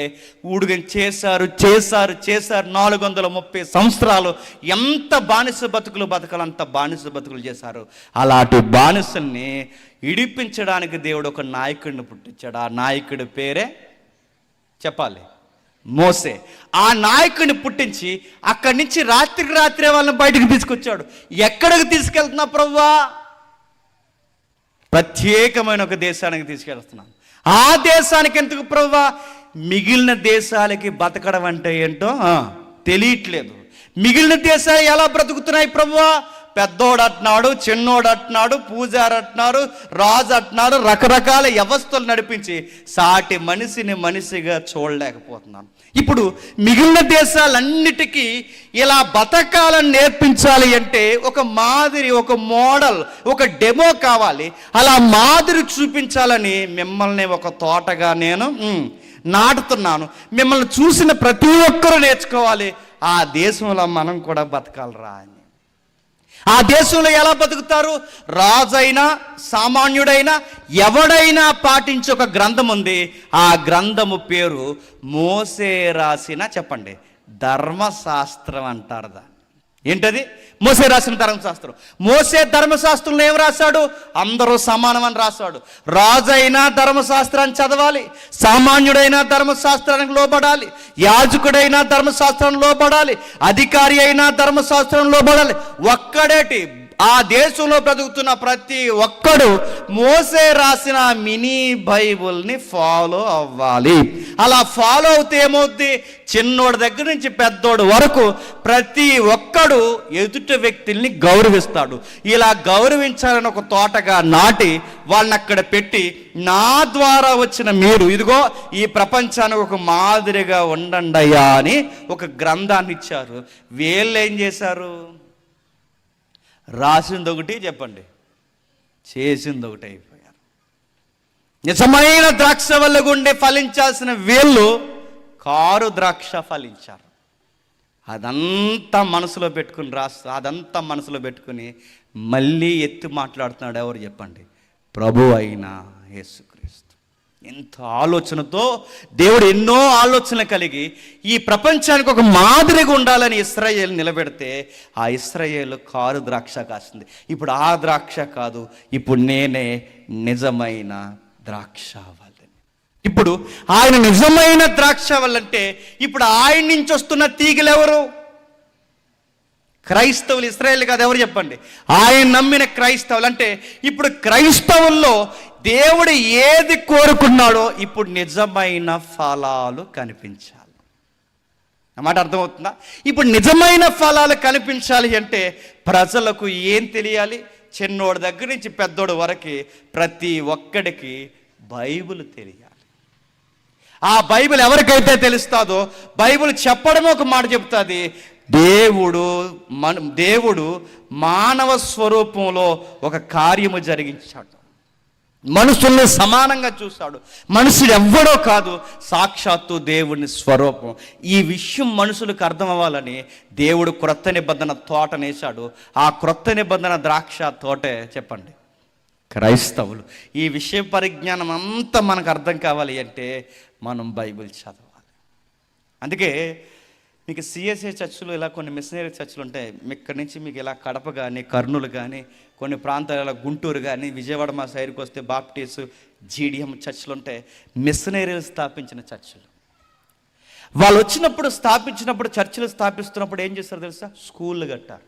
ఊడుగని చేశారు 430 సంవత్సరాలు. ఎంత బానిస బతుకులు బతకాలంత బానిస బతుకులు చేశారు. అలాంటి బానిసల్ని ఇడిపించడానికి దేవుడు ఒక నాయకుడిని పుట్టించాడు. ఆ నాయకుడి పేరే చెప్పాలి, మోసే. ఆ నాయకుడిని పుట్టించి అక్కడి నుంచి రాత్రే వాళ్ళని బయటకు తీసుకొచ్చాడు. ఎక్కడికి తీసుకెళ్తున్నా ప్రభువా? ప్రత్యేకమైన ఒక దేశానికి తీసుకెళ్తున్నాను. ఆ దేశానికి ఎందుకు ప్రభువా? మిగిలిన దేశాలకి బతకడం అంటే ఏంటో తెలియట్లేదు. మిగిలిన దేశాలు ఎలా బ్రతుకుతున్నాయి ప్రభువా? పెద్దోడు అంటున్నాడు, చిన్నోడు అంటున్నాడు, పూజారి అంటున్నారు, రాజు అంటున్నారు, రకరకాల వ్యవస్థలు నడిపించి సాటి మనిషిని మనిషిగా చూడలేకపోతున్నాను. ఇప్పుడు మిగిలిన దేశాలన్నిటికీ ఇలా బతకాలని నేర్పించాలి అంటే ఒక మాదిరి, ఒక మోడల్, ఒక డెమో కావాలి. అలా మాదిరి చూపించాలని మిమ్మల్ని ఒక తోటగా నేను నాటుతున్నాను. మిమ్మల్ని చూసిన ప్రతి ఒక్కరూ నేర్చుకోవాలి, ఆ దేశంలో మనం కూడా బతకాలరా అని. ఆ దేశంలో ఎలా బతుకుతారు? రాజైనా సామాన్యుడైనా ఎవడైనా పాటించే ఒక గ్రంథం ఉంది. ఆ గ్రంథము పేరు మోసే రాసిన, చెప్పండి, ధర్మశాస్త్రం అంటారు దాన్ని. ఏంటది? మోసే రాసిన ధర్మశాస్త్రం. మోసే ధర్మశాస్త్రంలో ఏం రాశాడు? అందరూ సమానమని రాశాడు. రాజు అయినా ధర్మశాస్త్రాన్ని చదవాలి, సామాన్యుడైనా ధర్మశాస్త్రానికి లోబడాలి, యాజకుడైనా ధర్మశాస్త్రానికి లోబడాలి, అధికారి అయినా ధర్మశాస్త్రానికి లోబడాలి. ఒక్కడేటి, ఆ దేశంలో బ్రతుకుతున్న ప్రతి ఒక్కడు మోసే రాసిన మినీ బైబుల్ని ఫాలో అవ్వాలి. అలా ఫాలో అవుతే ఏమవుద్ది? చిన్నోడి దగ్గర నుంచి పెద్దోడు వరకు ప్రతి ఒక్కడు ఎదుటి వ్యక్తుల్ని గౌరవిస్తాడు. ఇలా గౌరవించాలని ఒక తోటగా నాటి వాళ్ళని అక్కడ పెట్టి, నా ద్వారా వచ్చిన మీరు ఇదిగో ఈ ప్రపంచానికి ఒక మాదిరిగా ఉండండి అయ్యా అని ఒక గ్రంథాన్ని ఇచ్చారు. వీళ్ళు ఏం చేశారు? రాసింది ఒకటి, చెప్పండి, చేసింది ఒకటి అయిపోయారు. నిజమైన ద్రాక్ష వల్ల గుండె ఫలించాల్సిన వీళ్ళు కారు ద్రాక్ష ఫలించారు. అదంతా మనసులో పెట్టుకుని అదంతా మనసులో పెట్టుకుని మళ్ళీ ఎత్తి మాట్లాడుతున్నాడు ఎవరు చెప్పండి? ప్రభు అయిన యేసుక్రీస్తు. ఇంత ఆలోచనతో దేవుడు ఎన్నో ఆలోచనలు కలిగి ఈ ప్రపంచానికి ఒక మాదిరిగా ఉండాలని ఇశ్రాయేలు నిలబెడితే ఆ ఇశ్రాయేలు కారు ద్రాక్ష కాసింది. ఇప్పుడు ఆ ద్రాక్ష కాదు, ఇప్పుడు నేనే నిజమైన ద్రాక్ష వల్లని. ఇప్పుడు ఆయన నిజమైన ద్రాక్ష వల్లంటే ఇప్పుడు ఆయన నుంచి వస్తున్న తీగలు ఎవరు? క్రైస్తవులు. ఇశ్రాయేలు కాదు, ఎవరు చెప్పండి? ఆయన నమ్మిన క్రైస్తవులు. అంటే ఇప్పుడు క్రైస్తవుల్లో దేవుడు ఏది కోరుకున్నాడో ఇప్పుడు నిజమైన ఫలాలు కనిపించాలి. అన్నమాట అర్థమవుతుందా? ఇప్పుడు నిజమైన ఫలాలు కనిపించాలి అంటే ప్రజలకు ఏం తెలియాలి? చిన్నోడి దగ్గర నుంచి పెద్దోడు వరకు ప్రతి ఒక్కడికి బైబిల్ తెలియాలి. ఆ బైబిల్ ఎవరికైతే తెలుస్తుందో, బైబిల్ చెప్పడం ఒక మాట చెప్తుంది, దేవుడు మానవ స్వరూపంలో ఒక కార్యము జరిగించాడు, మనుషుల్ని సమానంగా చూశాడు. మనుషుడు ఎవ్వడో కాదు, సాక్షాత్తు దేవుని స్వరూపం. ఈ విషయం మనుషులకు అర్థం అవ్వాలని దేవుడు క్రొత్త నిబంధన తోటనేశాడు. ఆ క్రొత్త నిబంధన ద్రాక్ష తోటే చెప్పండి క్రైస్తవులు. ఈ విషయ పరిజ్ఞానం అంతా మనకు అర్థం కావాలి అంటే మనం బైబిల్ చదవాలి. అందుకే మీకు సిఎస్ఐ చర్చిలు, ఇలా కొన్ని మిషనరీ చర్చిలు ఉంటాయి. ఇక్కడి నుంచి మీకు ఇలా కడప కానీ, కర్నూలు కానీ, కొన్ని ప్రాంతాల గుంటూరు కానీ, విజయవాడ మా సైడ్కి వస్తే బాప్టిస్ట్, జీడిఎం చర్చిలు ఉంటాయి. మిషనరీలు స్థాపించిన చర్చిలు. వాళ్ళు వచ్చినప్పుడు స్థాపించినప్పుడు, చర్చిలు స్థాపిస్తున్నప్పుడు ఏం చేస్తారు తెలుసా? స్కూళ్ళు కట్టారు.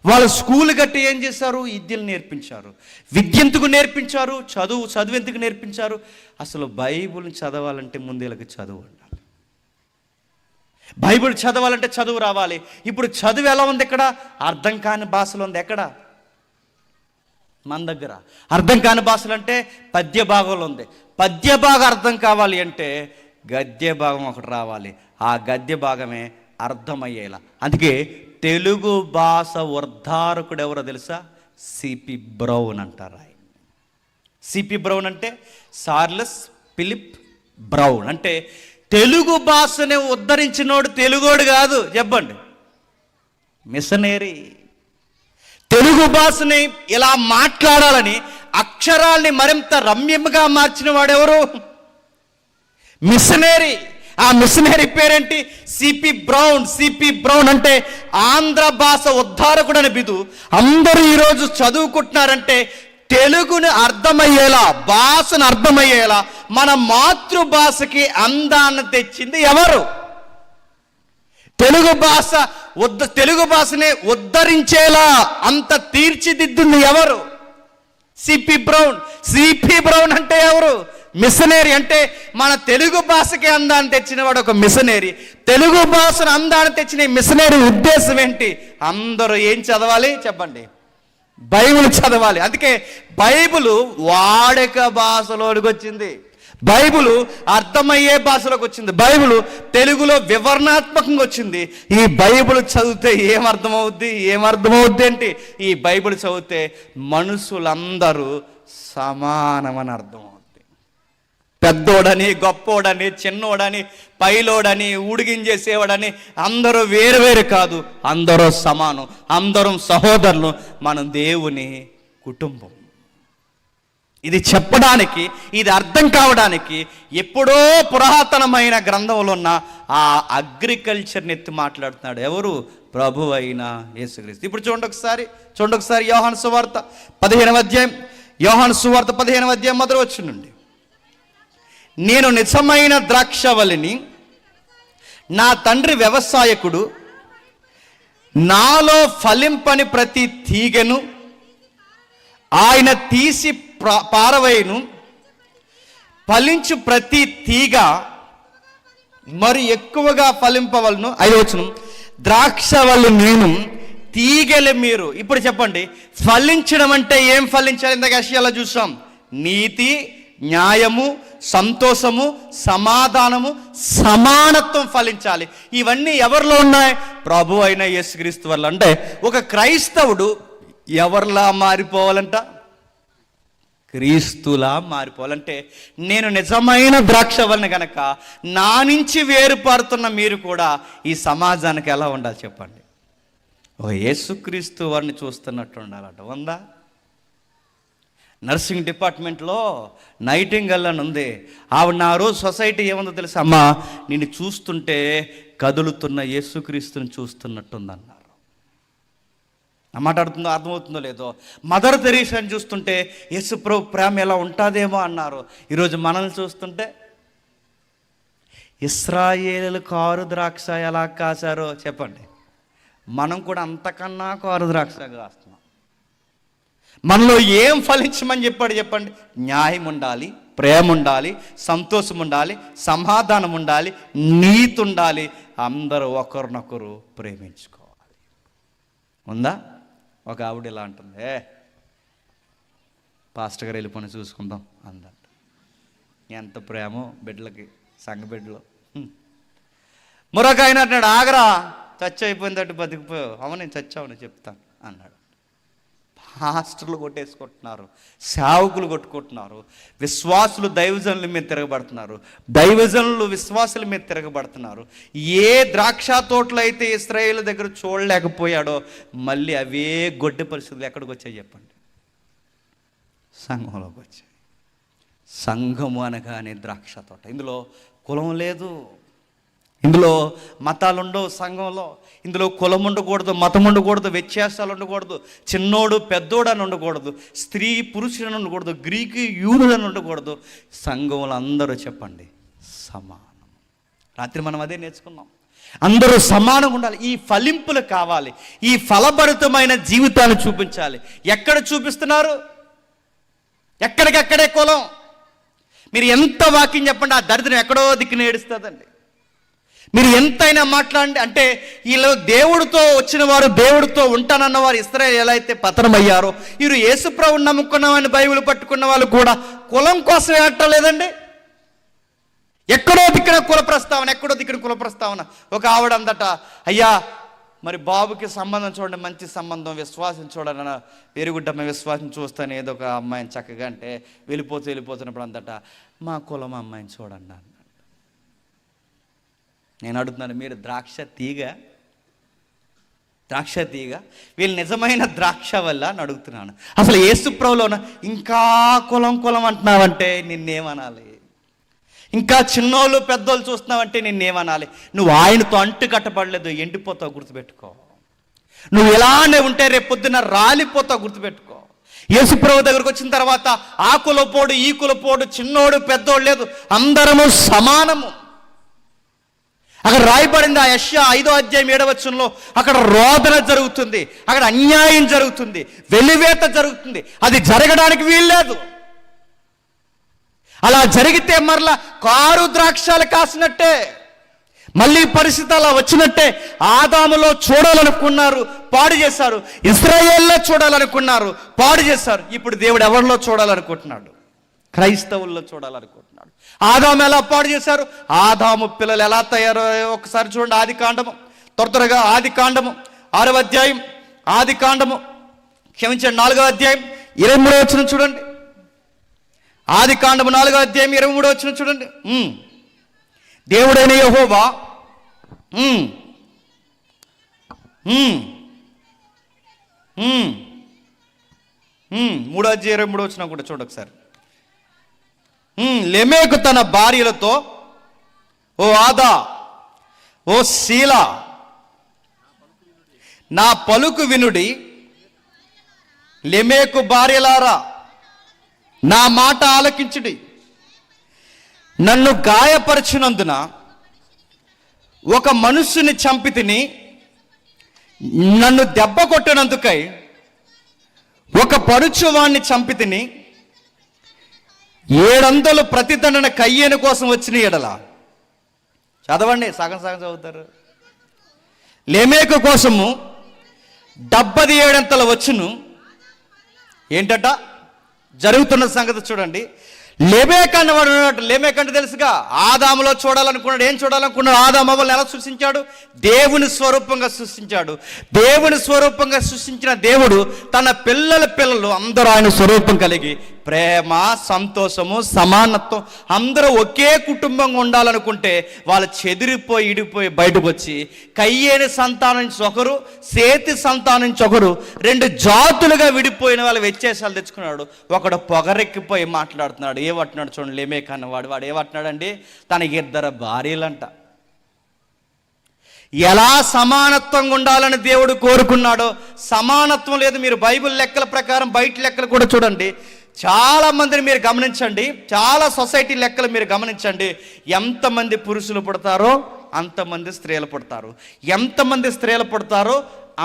వాళ్ళు స్కూల్ కట్టి ఏం చేశారు? విద్యలు నేర్పించారు. విద్య ఎందుకు నేర్పించారు? చదువు ఎందుకు నేర్పించారు? అసలు బైబిల్ని చదవాలంటే ముందు వీళ్ళకి చదువు ఉండాలి. బైబిల్ చదవాలంటే చదువు రావాలి. ఇప్పుడు చదువు ఎలా ఉంది? ఇక్కడ అర్థం కాని భాషలు ఉంది. ఎక్కడ? మన దగ్గర. అర్థం కాని భాషలు అంటే పద్య భాగంలో ఉంది. పద్య భాగం అర్థం కావాలి అంటే గద్య భాగం ఒకటి రావాలి. ఆ గద్య భాగమే అర్థమయ్యేలా. అందుకే తెలుగు భాష ఉద్ధారకుడు ఎవరో తెలుసా? సిపి బ్రౌన్ అంటారు. ఆయన సిపి బ్రౌన్ అంటే చార్లెస్ ఫిలిప్ బ్రౌన్. అంటే తెలుగు భాషని ఉద్ధరించినోడు తెలుగోడు కాదు, చెప్పండి, మిషనరీ. తెలుగు భాషని ఇలా మాట్లాడాలని అక్షరాల్ని మరింత రమ్యంగా మార్చిన వాడెవరు? మిషనరీ. ఆ మిషనరీ పేరేంటి? CP brown. సిపి బ్రౌన్ అంటే ఆంధ్ర భాష ఉద్ధారకుడు అని బిదు. అందరూ ఈరోజు చదువుకుంటున్నారంటే తెలుగుని అర్థమయ్యేలా, భాషను అర్థమయ్యేలా, మన మాతృభాషకి అందాన్ని తెచ్చింది ఎవరు? తెలుగు భాషని ఉద్ధరించేలా అంత తీర్చిదిద్దింది ఎవరు? CP brown. సిపి బ్రౌన్ అంటే ఎవరు? మిషనరీ అంటే మన తెలుగు భాషకి అందాన్ని తెచ్చినవాడు ఒక మిషనరీ. తెలుగు భాషను అందాన్ని తెచ్చిన ఈ మిషనరీ ఉద్దేశం ఏంటి? అందరూ ఏం చదవాలి చెప్పండి? బైబిల్ చదవాలి. అందుకే బైబిల్ వాడక భాషలోకి వచ్చింది, బైబిల్ అర్థమయ్యే భాషలోకి వచ్చింది, బైబిల్ తెలుగులో వివరణాత్మకంగా వచ్చింది. ఈ బైబిల్ చదివితే ఏమర్థమవుద్ది అంటే ఈ బైబిల్ చదివితే మనుషులందరూ సమానమని అర్థమవుతుంది. పెద్దోడని, గొప్పోడని, చిన్నోడని, పైలోడని, ఉడిగించేసేవాడని అందరూ వేరు కాదు, అందరూ సమానం, అందరం సహోదరులు, మనం దేవుని కుటుంబం. ఇది చెప్పడానికి, ఇది అర్థం కావడానికి ఎప్పుడో పురాతనమైన గ్రంథంలో ఉన్న ఆ అగ్రికల్చర్ని ఎత్తి మాట్లాడుతున్నాడు. ఎవరు? ప్రభు అయిన యేసుక్రీస్తు. ఇప్పుడు చూడండి ఒకసారి యోహాను సువార్త 15వ అధ్యాయం, యోహాను సువార్త 15వ అధ్యాయం మొదటి వచనం నుండి. నేను నిజమైన ద్రాక్షవల్లిని, నా తండ్రి వ్యవసాయకుడు, నాలో ఫలింపని ప్రతి తీగెను ఆయన తీసి పారవేయును, ఫలించు ప్రతి తీగ మరి ఎక్కువగా ఫలింపవలను. 5వ వచనం, ద్రాక్షవల్లి నేను, తీగెలు మీరు. ఇప్పుడు చెప్పండి, ఫలించడం అంటే ఏం ఫలించాలి? ఇందాక విషయాల్లో చూసాం, నీతి, న్యాయము, సంతోషము, సమాధానము, సమానత్వం ఫలించాలి. ఇవన్నీ ఎవరిలో ఉన్నాయి? ప్రభు అయిన యేసుక్రీస్తు వల్ల. అంటే ఒక క్రైస్తవుడు ఎవరిలా మారిపోవాలంట? క్రీస్తులా మారిపోవాలంటే నేను నిజమైన ద్రాక్షవల్లిని గనక నా నుంచి వేరుపారుతున్న మీరు కూడా ఈ సమాజానికి ఎలా ఉండాలి చెప్పండి? ఒక యేసుక్రీస్తు వారిని చూస్తున్నట్టు ఉండాలంట. ఉందా? నర్సింగ్ డిపార్ట్మెంట్లో నైటింగేల్ అని ఉంది. ఆవిడ నా రోజు సొసైటీ ఏముందో తెలుసా? అమ్మా, నిన్ను చూస్తుంటే కదులుతున్న యేసుక్రీస్తుని చూస్తున్నట్టుందన్నారు. ఆ మాట అర్థమవుతుందో లేదో. మదర్ తెరీసాని చూస్తుంటే యేసుప్రభు ప్రేమ ఎలా ఉంటుందేమో అన్నారు. ఈరోజు మనల్ని చూస్తుంటే ఇశ్రాయేలు కారు ద్రాక్ష ఎలా కాశారో చెప్పండి, మనం కూడా అంతకన్నా కారు ద్రాక్ష కాస్తున్నాం. మనలో ఏం ఫలించమని చెప్పండి? న్యాయం ఉండాలి, ప్రేమ ఉండాలి, సంతోషం ఉండాలి, సమాధానం ఉండాలి, నీతి ఉండాలి, అందరూ ఒకరినొకరు ప్రేమించుకోవాలి. ఉందా? ఒక ఆవిడ ఇలా అంటుంది, పాస్టర్ గారు వెళ్ళిపోయి చూసుకుందాం అందంట. ఎంత ప్రేమో బిడ్డలకి, సంఘ బిడ్డలు. మరొక ఆయన అంటున్నాడు, ఆగరా, చచ్చి అయిపోయిందట్టు బతికిపోయావు. అవును, నేను చచ్చావు చెప్తాను అన్నాడు. పాస్టర్లు కొట్టేసుకుంటున్నారు, సేవకులు కొట్టుకుంటున్నారు, విశ్వాసులు దైవజనుల మీద తిరగబడుతున్నారు, దైవజనులు విశ్వాసుల మీద తిరగబడుతున్నారు. ఏ ద్రాక్ష తోటలు అయితే ఇశ్రాయేలు దగ్గర చూడలేకపోయాడో మళ్ళీ అవే గొడ్డు పరిస్థితులు ఎక్కడికి వచ్చాయి చెప్పండి? సంఘంలోకి వచ్చాయి. సంఘము అనగానే ద్రాక్ష తోట. ఇందులో కులం లేదు, ఇందులో మతాలు ఉండవు సంఘంలో. ఇందులో కులం ఉండకూడదు, మతం ఉండకూడదు, వ్యత్యాసాలు ఉండకూడదు, చిన్నోడు పెద్దోడు అని ఉండకూడదు, స్త్రీ పురుషుడు అని ఉండకూడదు, గ్రీకు యూదుడు అని ఉండకూడదు. సంఘంలో అందరూ చెప్పండి సమానం. రాత్రి మనం అదే నేర్చుకున్నాం, అందరూ సమానంగా ఉండాలి. ఈ ఫలింపులు కావాలి, ఈ ఫలభరితమైన జీవితాన్ని చూపించాలి. ఎక్కడ చూపిస్తున్నారు? ఎక్కడికక్కడే కులం. మీరు ఎంత వాక్యం చెప్పండి, ఆ దరిద్రం ఎక్కడో దిక్కున ఏడుస్తుందండి. మీరు ఎంతైనా మాట్లాడండి, అంటే వీళ్ళు దేవుడితో వచ్చిన వారు, దేవుడితో ఉంటానన్న వారు ఇశ్రాయేలు ఎలా అయితే పతనమయ్యారో, వీరు యేసుప్రభువుని నమ్ముకున్నామని బైబిల్ పట్టుకున్న వాళ్ళు కూడా కులం కోసం ఏడలేదండి. ఎక్కడో దిక్కున కుల ప్రస్తావన. ఒక ఆవిడ అందట, అయ్యా మరి బాబుకి సంబంధం చూడండి, మంచి సంబంధం, విశ్వాసం చూడన, పెరుగుడ్డమ్మ విశ్వాసం చూస్తాను ఏదో ఒక అమ్మాయిని చక్కగా అంటే వెళ్ళిపోతున్నప్పుడు అందట, మా కులం అమ్మాయిని చూడండి అన్న. నేను అడుగుతున్నాను, మీరు ద్రాక్ష తీగ వీళ్ళు నిజమైన ద్రాక్ష వల్ల అని అడుగుతున్నాను. అసలు యేసుప్రభులోన ఇంకా కులం అంటున్నావంటే నిన్నేమనాలి? ఇంకా చిన్నోళ్ళు పెద్దోళ్ళు చూస్తున్నావంటే నిన్నేమనాలి? నువ్వు ఆయనతో అంటు కట్టబడలేదు, ఎండిపోతావు, గుర్తుపెట్టుకో. నువ్వు ఇలానే ఉంటే రేపు పొద్దున్న రాలిపోతావు, గుర్తుపెట్టుకో. యేసుప్రభు దగ్గరకు వచ్చిన తర్వాత ఆ కులపోడు, ఈ కులపోడు, చిన్నోడు పెద్దోడు లేదు, అందరము సమానము. అక్కడ రాయబడింది, ఆ యెషయా 5వ అధ్యాయం 7వ వచనంలో, అక్కడ రోదన జరుగుతుంది, అక్కడ అన్యాయం జరుగుతుంది, వెలివేత జరుగుతుంది. అది జరగడానికి వీల్లేదు. అలా జరిగితే మరలా కారు ద్రాక్షాలు కాసినట్టే, మళ్ళీ పరిస్థితి అలా వచ్చినట్టే. ఆదాములో చూడాలనుకున్నారు, పాడు చేశారు. ఇశ్రాయేల్లో చూడాలనుకున్నారు, పాడు చేశారు. ఇప్పుడు దేవుడు ఎవరిలో చూడాలనుకుంటున్నాడు? క్రైస్తవుల్లో చూడాలనుకుంటున్నాడు. ఆదాము ఎలా పాడు చేశారు? ఆదాము పిల్లలు ఎలా తయారయ్యారో ఒకసారి చూడండి. ఆది కాండము, త్వరగా ఆది కాండము 6వ అధ్యాయం, ఆది కాండము క్షమించండి 4వ అధ్యాయం 23వ వచనం చూడండి. ఆది కాండము 4వ అధ్యాయం 23వ వచనం చూడండి. దేవుడైన యెహోవా 3వ అధ్యాయం 23వ వచనం కూడా చూడండి ఒకసారి. లెమెకు తన భార్యలతో, ఓ ఆదా, ఓ శీలా, నా పలుకు వినుడి, లెమెకు భార్యలారా నా మాట ఆలకించుడి. నన్ను గాయపరచినందున ఒక మనుష్యుని చంపితిని, నన్ను దెబ్బ కొట్టినందుకై ఒక పరుచువాణ్ణి చంపితిని. 700 ప్రతిదండన కయ్యేను కోసం వచ్చిన ఎడల, చదవండి, సగం సగం చదువుతారు. లెమెకు కోసము 77 వచ్చును. ఏంటట జరుగుతున్న సంగతి చూడండి. లెమెకు అన్నవాడు ఉన్నాడు. లెమెకు అంటే తెలుసుగా, ఆదాములో చూడాలనుకున్నాడు. ఏం చూడాలనుకున్నాడు? ఆదాము అవ్వలను ఎలా సృష్టించాడు? దేవుని స్వరూపంగా సృష్టించాడు. దేవుని స్వరూపంగా సృష్టించిన దేవుడు తన పిల్లలు అందరూ ఆయన స్వరూపం కలిగి ప్రేమ, సంతోషము, సమానత్వం, అందరూ ఒకే కుటుంబంగా ఉండాలనుకుంటే వాళ్ళు చెదిరిపోయి ఇడిపోయి బయటకు వచ్చి కయ్యేని సంతానం నుంచి ఒకరు, సేతి సంతానం నుంచి ఒకరు, 2 జాతులుగా విడిపోయిన వాళ్ళ వ్యత్యాసాలు తెచ్చుకున్నాడు. ఒకడు పొగరెక్కిపోయి మాట్లాడుతున్నాడు. ఏమంటున్నాడు చూడండి. లెమెకు అన్నవాడు వాడు ఏమంటున్నాడండి? తనకి 2 భార్యలంట. ఎలా సమానత్వంగా ఉండాలని దేవుడు కోరుకున్నాడో సమానత్వం లేదు. మీరు బైబిల్ లెక్కల ప్రకారం బయట లెక్కలు కూడా చూడండి. చాలా మందిని మీరు గమనించండి, చాలా సొసైటీ లెక్కలు మీరు గమనించండి. ఎంతమంది పురుషులు పుడతారో అంతమంది స్త్రీలు పుడతారు, ఎంతమంది స్త్రీలు పుడతారో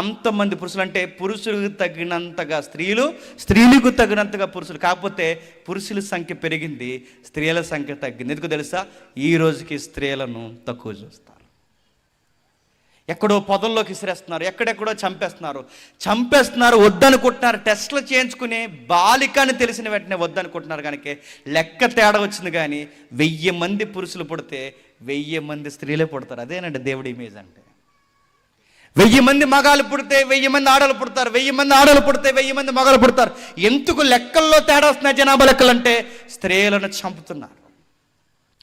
అంతమంది పురుషులు. అంటే పురుషులకు తగినంతగా స్త్రీలు, స్త్రీలకు తగినంతగా పురుషులు. కాకపోతే పురుషుల సంఖ్య పెరిగింది, స్త్రీల సంఖ్య తగ్గింది. ఎందుకు తెలుసా? ఈ రోజుకి స్త్రీలను తక్కువ చూస్తారు. ఎక్కడో పొదల్లోకి విసిరేస్తున్నారు, ఎక్కడెక్కడో చంపేస్తున్నారు, వద్దనుకుంటున్నారు. టెస్టులు చేయించుకుని బాలిక అని తెలిసిన వెంటనే వద్దనుకుంటున్నారు. కనుక లెక్క తేడా వచ్చింది. కానీ 1000 మంది పురుషులు పుడితే 1000 మంది స్త్రీలే పుడతారు. అదేనండి దేవుడి ఇమేజ్ అంటే. 1000 మంది మగాళ్ళు పుడితే 1000 మంది ఆడలు పుడతారు, 1000 మంది ఆడలు పుడితే 1000 మంది మగాళ్ళు పుడతారు. ఎందుకు లెక్కల్లో తేడా వస్తున్నాయి? జనాభా లెక్కలు అంటే స్త్రీలను చంపుతున్నారు,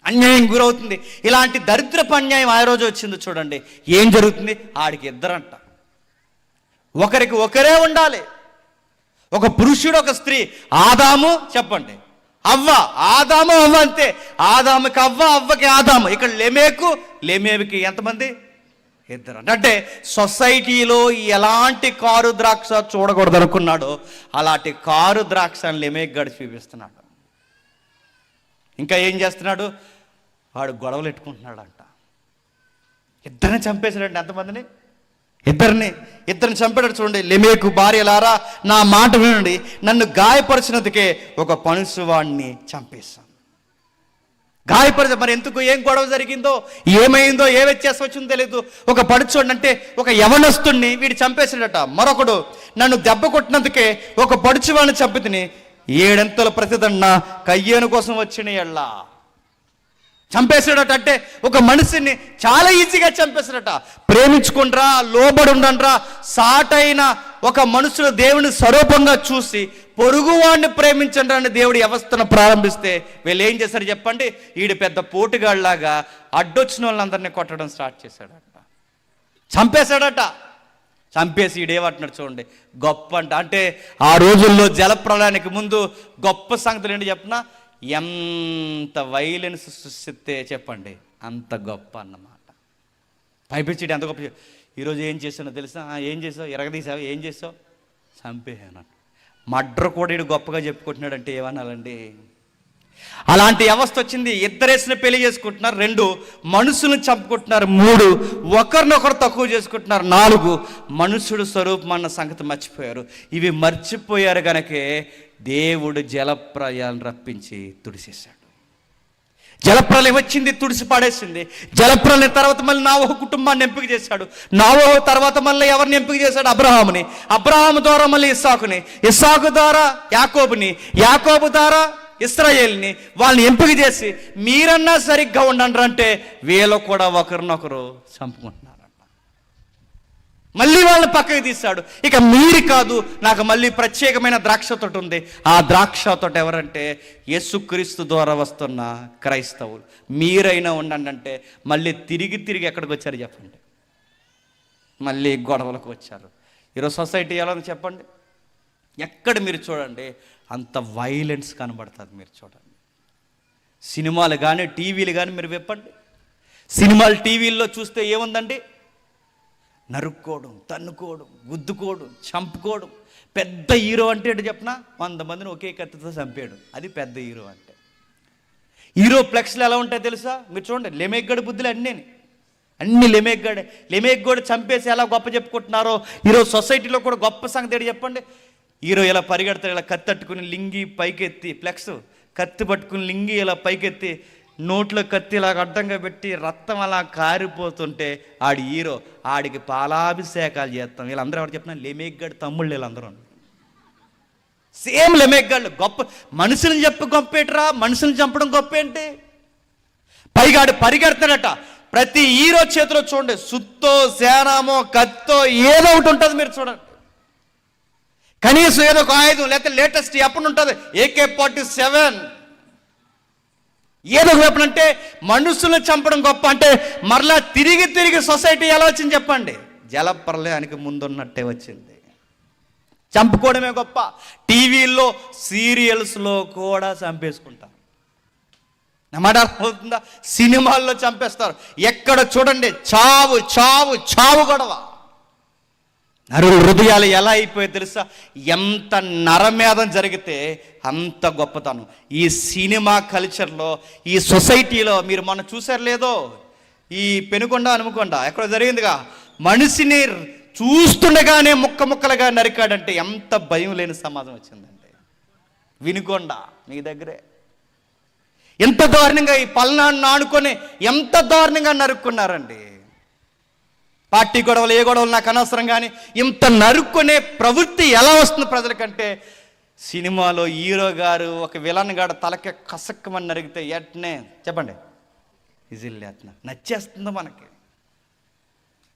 అన్యాయం గురవుతుంది. ఇలాంటి దరిద్రపు అన్యాయం ఆ రోజు వచ్చింది చూడండి. ఏం జరుగుతుంది? ఆడికి 2 అంట. ఒకరికి ఒకరే ఉండాలి, ఒక పురుషుడు ఒక స్త్రీ. ఆదాము చెప్పండి, అవ్వ, ఆదాము అవ్వ, అంతే. ఆదాముకి అవ్వ, అవ్వకి ఆదాము. ఇక్కడ లెమెకుకి ఎంతమంది? 2 అంట. అంటే సొసైటీలో ఎలాంటి కారు ద్రాక్ష చూడకూడదు అనుకున్నాడో అలాంటి కారు ద్రాక్షని లెమెకు గడి చూపిస్తున్నాడు. ఇంకా ఏం చేస్తున్నాడు? వాడు గొడవలు పెట్టుకుంటున్నాడంట. 2 చంపేశాడంటే ఎంతమందిని? 2 చంపాడు చూడండి. లెమెకు భార్యలారా నా మాట వినండి, నన్ను గాయపరిచినందుకే ఒక పనుసువాడిని చంపేశాను. మరి ఎందుకు? ఏం గొడవ జరిగిందో, ఏమైందో, ఏ వ్యత్యాసం వచ్చిందో తెలియదు. ఒక పడుచోడు అంటే ఒక యవనస్తుడిని వీడు చంపేశాడట. మరొకడు నన్ను దెబ్బ కొట్టినందుకే ఒక పడుచువాడిని చంపితిని, 700 ప్రతిదండ కయ్యేను కోసం వచ్చిన ఎళ్ళ చంపేశాడట. అంటే ఒక మనిషిని చాలా ఈజీగా చంపేశాడట. ప్రేమించుకుండ్రా, లోబడి ఉండండ్రా, సాటైన ఒక మనుషులు దేవుని స్వరూపంగా చూసి పొరుగువాడిని ప్రేమించండి అని దేవుడి వ్యవస్థను ప్రారంభిస్తే వీళ్ళు ఏం చేశారు చెప్పండి? వీడు పెద్ద పోటుగాళ్ళలాగా అడ్డొచ్చిన వాళ్ళందరినీ కొట్టడం స్టార్ట్ చేశాడట, చంపేశాడట. చంపేసి ఈడేమంటున్నాడు చూడండి, గొప్ప అంట. అంటే ఆ రోజుల్లో జలప్రళయానికి ముందు గొప్ప సంగతులు ఏంటి చెప్పిన? ఎంత వైలెన్స్ సృష్టిస్తే చెప్పండి అంత గొప్ప అన్నమాట. పైపించి ఎంత గొప్ప. ఈరోజు ఏం చేసానో తెలుసా? ఏం చేసావు? ఎరగదీసావు? ఏం చేసావు? చంపేయాను. మర్డర్ కూడా ఈడు గొప్పగా చెప్పుకుంటున్నాడంటే ఏమనాలండి? అలాంటి వ్యవస్థ వచ్చింది. 2 పెళ్లి చేసుకుంటున్నారు, 2 మనుషులను చంపుకుంటున్నారు, 3 ఒకరినొకరు తక్కువ చేసుకుంటున్నారు, 4 మనుషుడు స్వరూపం అన్న సంగతి మర్చిపోయారు. ఇవి మర్చిపోయారు కనుకే దేవుడు జలప్రయాలను రప్పించి తుడిసేశాడు. జలప్రలయం వచ్చింది, తుడిసి పాడేసింది. జలప్రలయం తర్వాత మళ్ళీ నోవహు కుటుంబాన్ని ఎంపిక చేశాడు. నోవహు తర్వాత మళ్ళీ ఎవరిని ఎంపిక చేశాడు? అబ్రహాముని. అబ్రహాము ద్వారా మళ్ళీ ఇస్సాకుని, ఇస్సాకు ద్వారా యాకోబుని, యాకోబు ద్వారా ఇశ్రాయేలుని. వాళ్ళని ఎంపిక చేసి మీరన్నా సరిగ్గా ఉండండి అంటే వీళ్ళు కూడా ఒకరినొకరు చంపుకుంటున్నారంట. మళ్ళీ వాళ్ళని పక్కకి తీశాడు. ఇక మీరు కాదు, నాకు మళ్ళీ ప్రత్యేకమైన ద్రాక్ష తోట ఉంది. ఆ ద్రాక్ష తోట ఎవరంటే యేసుక్రీస్తు ద్వారా వస్తున్న క్రైస్తవులు. మీరైనా ఉండండి అంటే మళ్ళీ తిరిగి ఎక్కడికి వచ్చారు చెప్పండి? మళ్ళీ గొడవలకు వచ్చారు. ఈరోజు సొసైటీ ఎలా ఉంది చెప్పండి? ఎక్కడ మీరు చూడండి అంత వైలెన్స్ కనబడుతుంది. మీరు చూడండి సినిమాలు కానీ టీవీలు కానీ మీరు విప్పండి. సినిమాలు టీవీల్లో చూస్తే ఏముందండి? నరుక్కోవడం, తన్నుకోవడం, గుద్దుకోవడం, చంపుకోవడం. పెద్ద హీరో అంటే ఏంటో చెప్పిన 100 మందిని ఒకే కత్తితో చంపాడు, అది పెద్ద హీరో అంటే. హీరో ఫ్లెక్స్లు ఎలా ఉంటాయో తెలుసా? మీరు చూడండి, లెమెగ్గడ బుద్ధులు అన్నీ లెమెగ్గడ చంపేసి ఎలా గొప్ప చెప్పుకుంటున్నారో ఈరోజు సొసైటీలో కూడా గొప్ప సంగతి ఏంటి చెప్పండి? హీరో ఇలా పరిగెడతాడు, ఇలా కత్తి తట్టుకుని లింగి పైకెత్తి, ఫ్లెక్స్ కత్తి పట్టుకుని లింగి ఇలా పైకెత్తి, నోట్లో కత్తి ఇలా అడ్డంగా పెట్టి రక్తం అలా కారిపోతుంటే ఆడి హీరో. ఆడికి పాలాభిషేకాలు చేస్తాం. వీళ్ళందరూ ఎవరు చెప్పినా లెమెగ్గడ తమ్ముళ్ళు. వీళ్ళందరూ సేమ్ లెమెగ్గళ్ళు. గొప్ప మనుషులను చెప్పి గొప్పేటరా? మనుషులను చంపడం గొప్ప ఏంటి? పైగా ఆడు పరిగెడతాడట. ప్రతి హీరో చేతిలో చూడండి సుత్తో, సేనామో, కత్తో ఏదో ఒకటి ఉంటుంది. మీరు చూడండి, కనీసం ఏదో ఒక ఆయుధం, లేకపోతే లేటెస్ట్ ఎప్పుడు ఉంటుంది AK-47 ఏదో ఒక వెపన్. అంటే మనుషులను చంపడం గొప్ప అంటే మరలా తిరిగి సొసైటీ ఎలా వచ్చింది చెప్పండి? జలప్రలయానికి ముందున్నట్టే వచ్చింది. చంపుకోవడమే గొప్ప. టీవీల్లో సీరియల్స్లో కూడా చంపేసుకుంటారు. నా మాట అర్థమవుతుందా? సినిమాల్లో చంపేస్తారు. ఎక్కడ చూడండి చావు చావు చావు గొడవ. నరుల హృదయాలు ఎలా అయిపోయాయి తెలుసా? ఎంత నరమేధం జరిగితే అంత గొప్పతనం. ఈ సినిమా కల్చర్లో, ఈ సొసైటీలో మీరు మొన్న చూసారు లేదో, ఈ పెనుకొండ హనుమకొండ ఎక్కడ జరిగిందిగా, మనిషిని చూస్తుండగానే ముక్కలుగా నరికాడంటే ఎంత భయం లేని సమాజం వచ్చిందండి. వినుకొండ మీ దగ్గరే ఎంత దారుణంగా, ఈ పల్నాడును ఆనుకొని ఎంత దారుణంగా నరుక్కున్నారండి. పార్టీ గొడవలు, ఏ గొడవలు నాకు అనవసరం, కానీ ఇంత నరుక్కునే ప్రవృత్తి ఎలా వస్తుంది ప్రజలకంటే? సినిమాలో హీరో గారు ఒక విలన్ గారు తలకే కసక్కమని నరిగితే ఎట్నే చెప్పండి ఇజిల్లేట్న నచ్చేస్తుందో మనకి.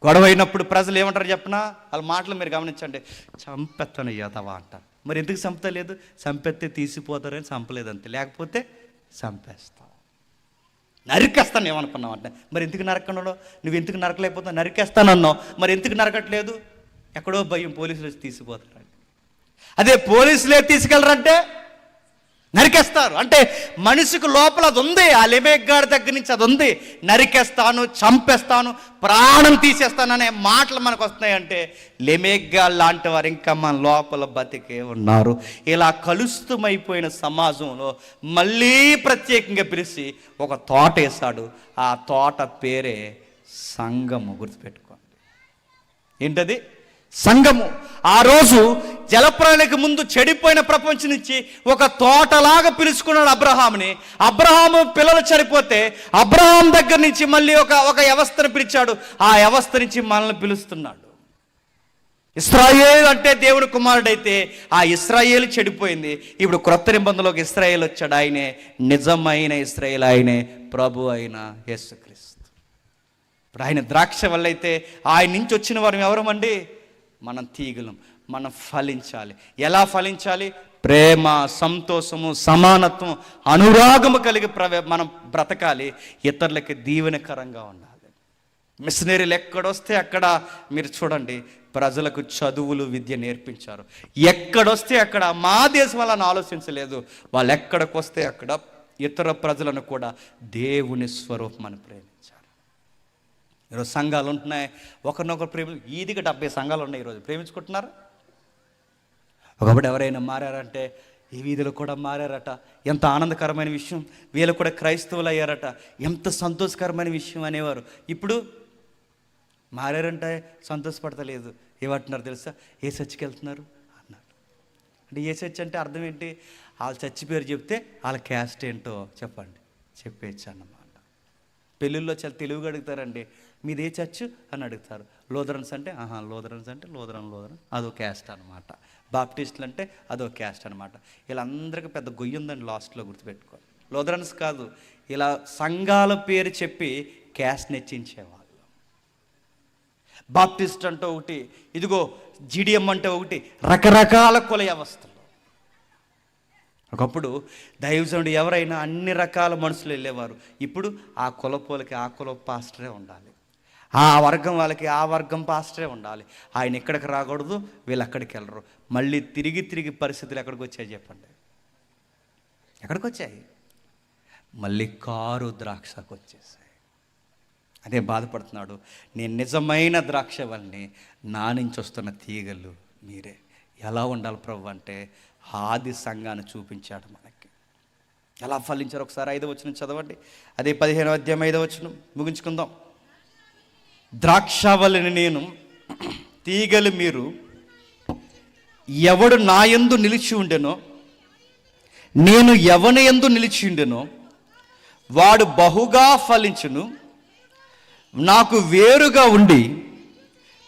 గొడవ అయినప్పుడు ప్రజలు ఏమంటారు చెప్పనా? వాళ్ళ మాటలు మీరు గమనించండి. చంపెత్తను యోధవా అంటారు. మరి ఎందుకు చంపలేదు? చంపెత్తే తీసిపోతారని చంపలేదు అంతే, లేకపోతే చంపేస్తావు, నరికేస్తాను ఏమనుకున్నావు అంటే. మరి ఎందుకు నరకన్నాడు? నువ్వు ఎందుకు నరకలేకపోతావు? నరికేస్తానన్నావు, మరి ఎందుకు నరకట్లేదు? ఎక్కడో భయం, పోలీసులు వచ్చి తీసిపోతారండి. అదే పోలీసులే తీసుకెళ్ళరంటే నరికేస్తారు. అంటే మనిషికి లోపల అది ఉంది, ఆ లెమెగ్గాడి దగ్గర నుంచి అది ఉంది. నరికేస్తాను, చంపేస్తాను, ప్రాణం తీసేస్తాను అనే మాటలు మనకు వస్తున్నాయంటే లెమెగ్గాడు లాంటి వారు ఇంకా మన లోపల బతికే ఉన్నారు. ఇలా కలుషితమైపోయిన సమాజంలో మళ్ళీ ప్రత్యేకంగా పిలిచి ఒక తోట వేశాడు. ఆ తోట పేరే సంఘము. గుర్తుపెట్టుకోండి, ఏంటది? సంఘము. ఆ రోజు జలప్రలయానికి ముందు చెడిపోయిన ప్రపంచం నుంచి ఒక తోటలాగా పిలుచుకున్నాడు అబ్రహాముని. అబ్రహాము పిల్లలు చనిపోతే అబ్రహాం దగ్గర నుంచి మళ్ళీ ఒక వ్యవస్థను పిలిచాడు. ఆ వ్యవస్థ నుంచి మనల్ని పిలుస్తున్నాడు. ఇశ్రాయేలు అంటే దేవుని కుమారుడైతే ఆ ఇశ్రాయేలు చెడిపోయింది. ఇప్పుడు క్రొత్త నిబంధనలోకి ఇశ్రాయేలు వచ్చాడు. ఆయనే నిజమైన ఇశ్రాయేలు, ఆయనే ప్రభు అయిన యేసుక్రీస్తు. ఇప్పుడు ఆయన ద్రాక్ష వల్ల అయితే ఆయన నుంచి వచ్చిన వారు ఎవరమండి? మనం తీగలం. మనం ఫలించాలి. ఎలా ఫలించాలి? ప్రేమ, సంతోషము, సమానత్వం, అనురాగము కలిగి మనం బ్రతకాలి. ఇతరులకి దీవెనకరంగా ఉండాలి. మిషనరీలు ఎక్కడొస్తే అక్కడ మీరు చూడండి ప్రజలకు చదువులు, విద్య నేర్పించారు. ఎక్కడొస్తే అక్కడ. మా దేశం వాళ్ళని ఆలోచించలేదు. వాళ్ళు ఎక్కడికి వస్తే అక్కడ ఇతర ప్రజలను కూడా దేవుని స్వరూపం అని ప్రేమించారు. ఈరోజు సంఘాలు ఉంటున్నాయి, ఒకరినొకరు ఈదిగా 70 సంఘాలు ఉన్నాయి ఈరోజు. ప్రేమించుకుంటున్నారు. ఒకప్పుడు ఎవరైనా మారారంటే ఈ వీధిలో కూడా మారారట, ఎంత ఆనందకరమైన విషయం. వీళ్ళు కూడా క్రైస్తవులు అయ్యారట, ఎంత సంతోషకరమైన విషయం అనేవారు. ఇప్పుడు మారారంటే సంతోషపడతలేదు. ఏమంటున్నారు తెలుసా? ఏ చర్చికి వెళ్తున్నారు అన్నారు. అంటే ఏ చర్చ్ అంటే అర్థం ఏంటి? వాళ్ళ చర్చి పేరు చెప్తే వాళ్ళ క్యాస్ట్ ఏంటో చెప్పండి. చెప్పేయచ్చు అన్నమాట. పెళ్ళిళ్ళలో చాలా తెలివిగా అడుగుతారండి, మీదే చర్చ్ అని అడుగుతారు. లోదరన్స్ అంటే లోదరన్స్ అంటే లోదరన్ అదో క్యాస్ట్ అనమాట. బాప్టిస్టులు అంటే అదో క్యాస్ట్ అనమాట. వీళ్ళందరికీ పెద్ద గొయ్యి ఉందండి లాస్ట్లో, గుర్తుపెట్టుకోవాలి. లోదరన్స్ కాదు, ఇలా సంఘాల పేరు చెప్పి క్యాస్ట్ నెచ్చించేవాళ్ళు. బాప్టిస్ట్ అంటే ఒకటి, ఇదిగో జీడిఎం అంటే ఒకటి, రకరకాల కుల వ్యవస్థలు. ఒకప్పుడు దైవజనుడు ఎవరైనా అన్ని రకాల మనుషులు వెళ్ళేవారు. ఇప్పుడు ఆ కులపోలకి ఆ కుల పాస్టరే ఉండాలి, ఆ వర్గం వాళ్ళకి ఆ వర్గం పాస్టరే ఉండాలి. ఆయన ఎక్కడికి రాకూడదు, వీళ్ళు అక్కడికి వెళ్ళరు. మళ్ళీ తిరిగి పరిస్థితులు ఎక్కడికి వచ్చాయి చెప్పండి? ఎక్కడికి వచ్చాయి? మళ్ళీ కారు ద్రాక్షకు వచ్చేసాయి. అదే బాధపడుతున్నాడు. నేను నిజమైన ద్రాక్షవల్ని, నా నుంచి వస్తున్న తీగలు మీరే. ఎలా ఉండాలి ప్రభు అంటే ఆది సంఘాన్ని చూపించాడు మనకి. ఎలా ఫలించారు ఒకసారి 5వ వచనం చదవండి. అదే 15వ అధ్యాయం 5వ వచనం ముగించుకుందాం. ద్రాక్షవల్లిని నేను, తీగలు మీరు. ఎవడు నా యందు నిలిచి ఉండెనో, నేను ఎవని యందు నిలిచి ఉండెనో వాడు బహుగా ఫలించును. నాకు వేరుగా ఉండి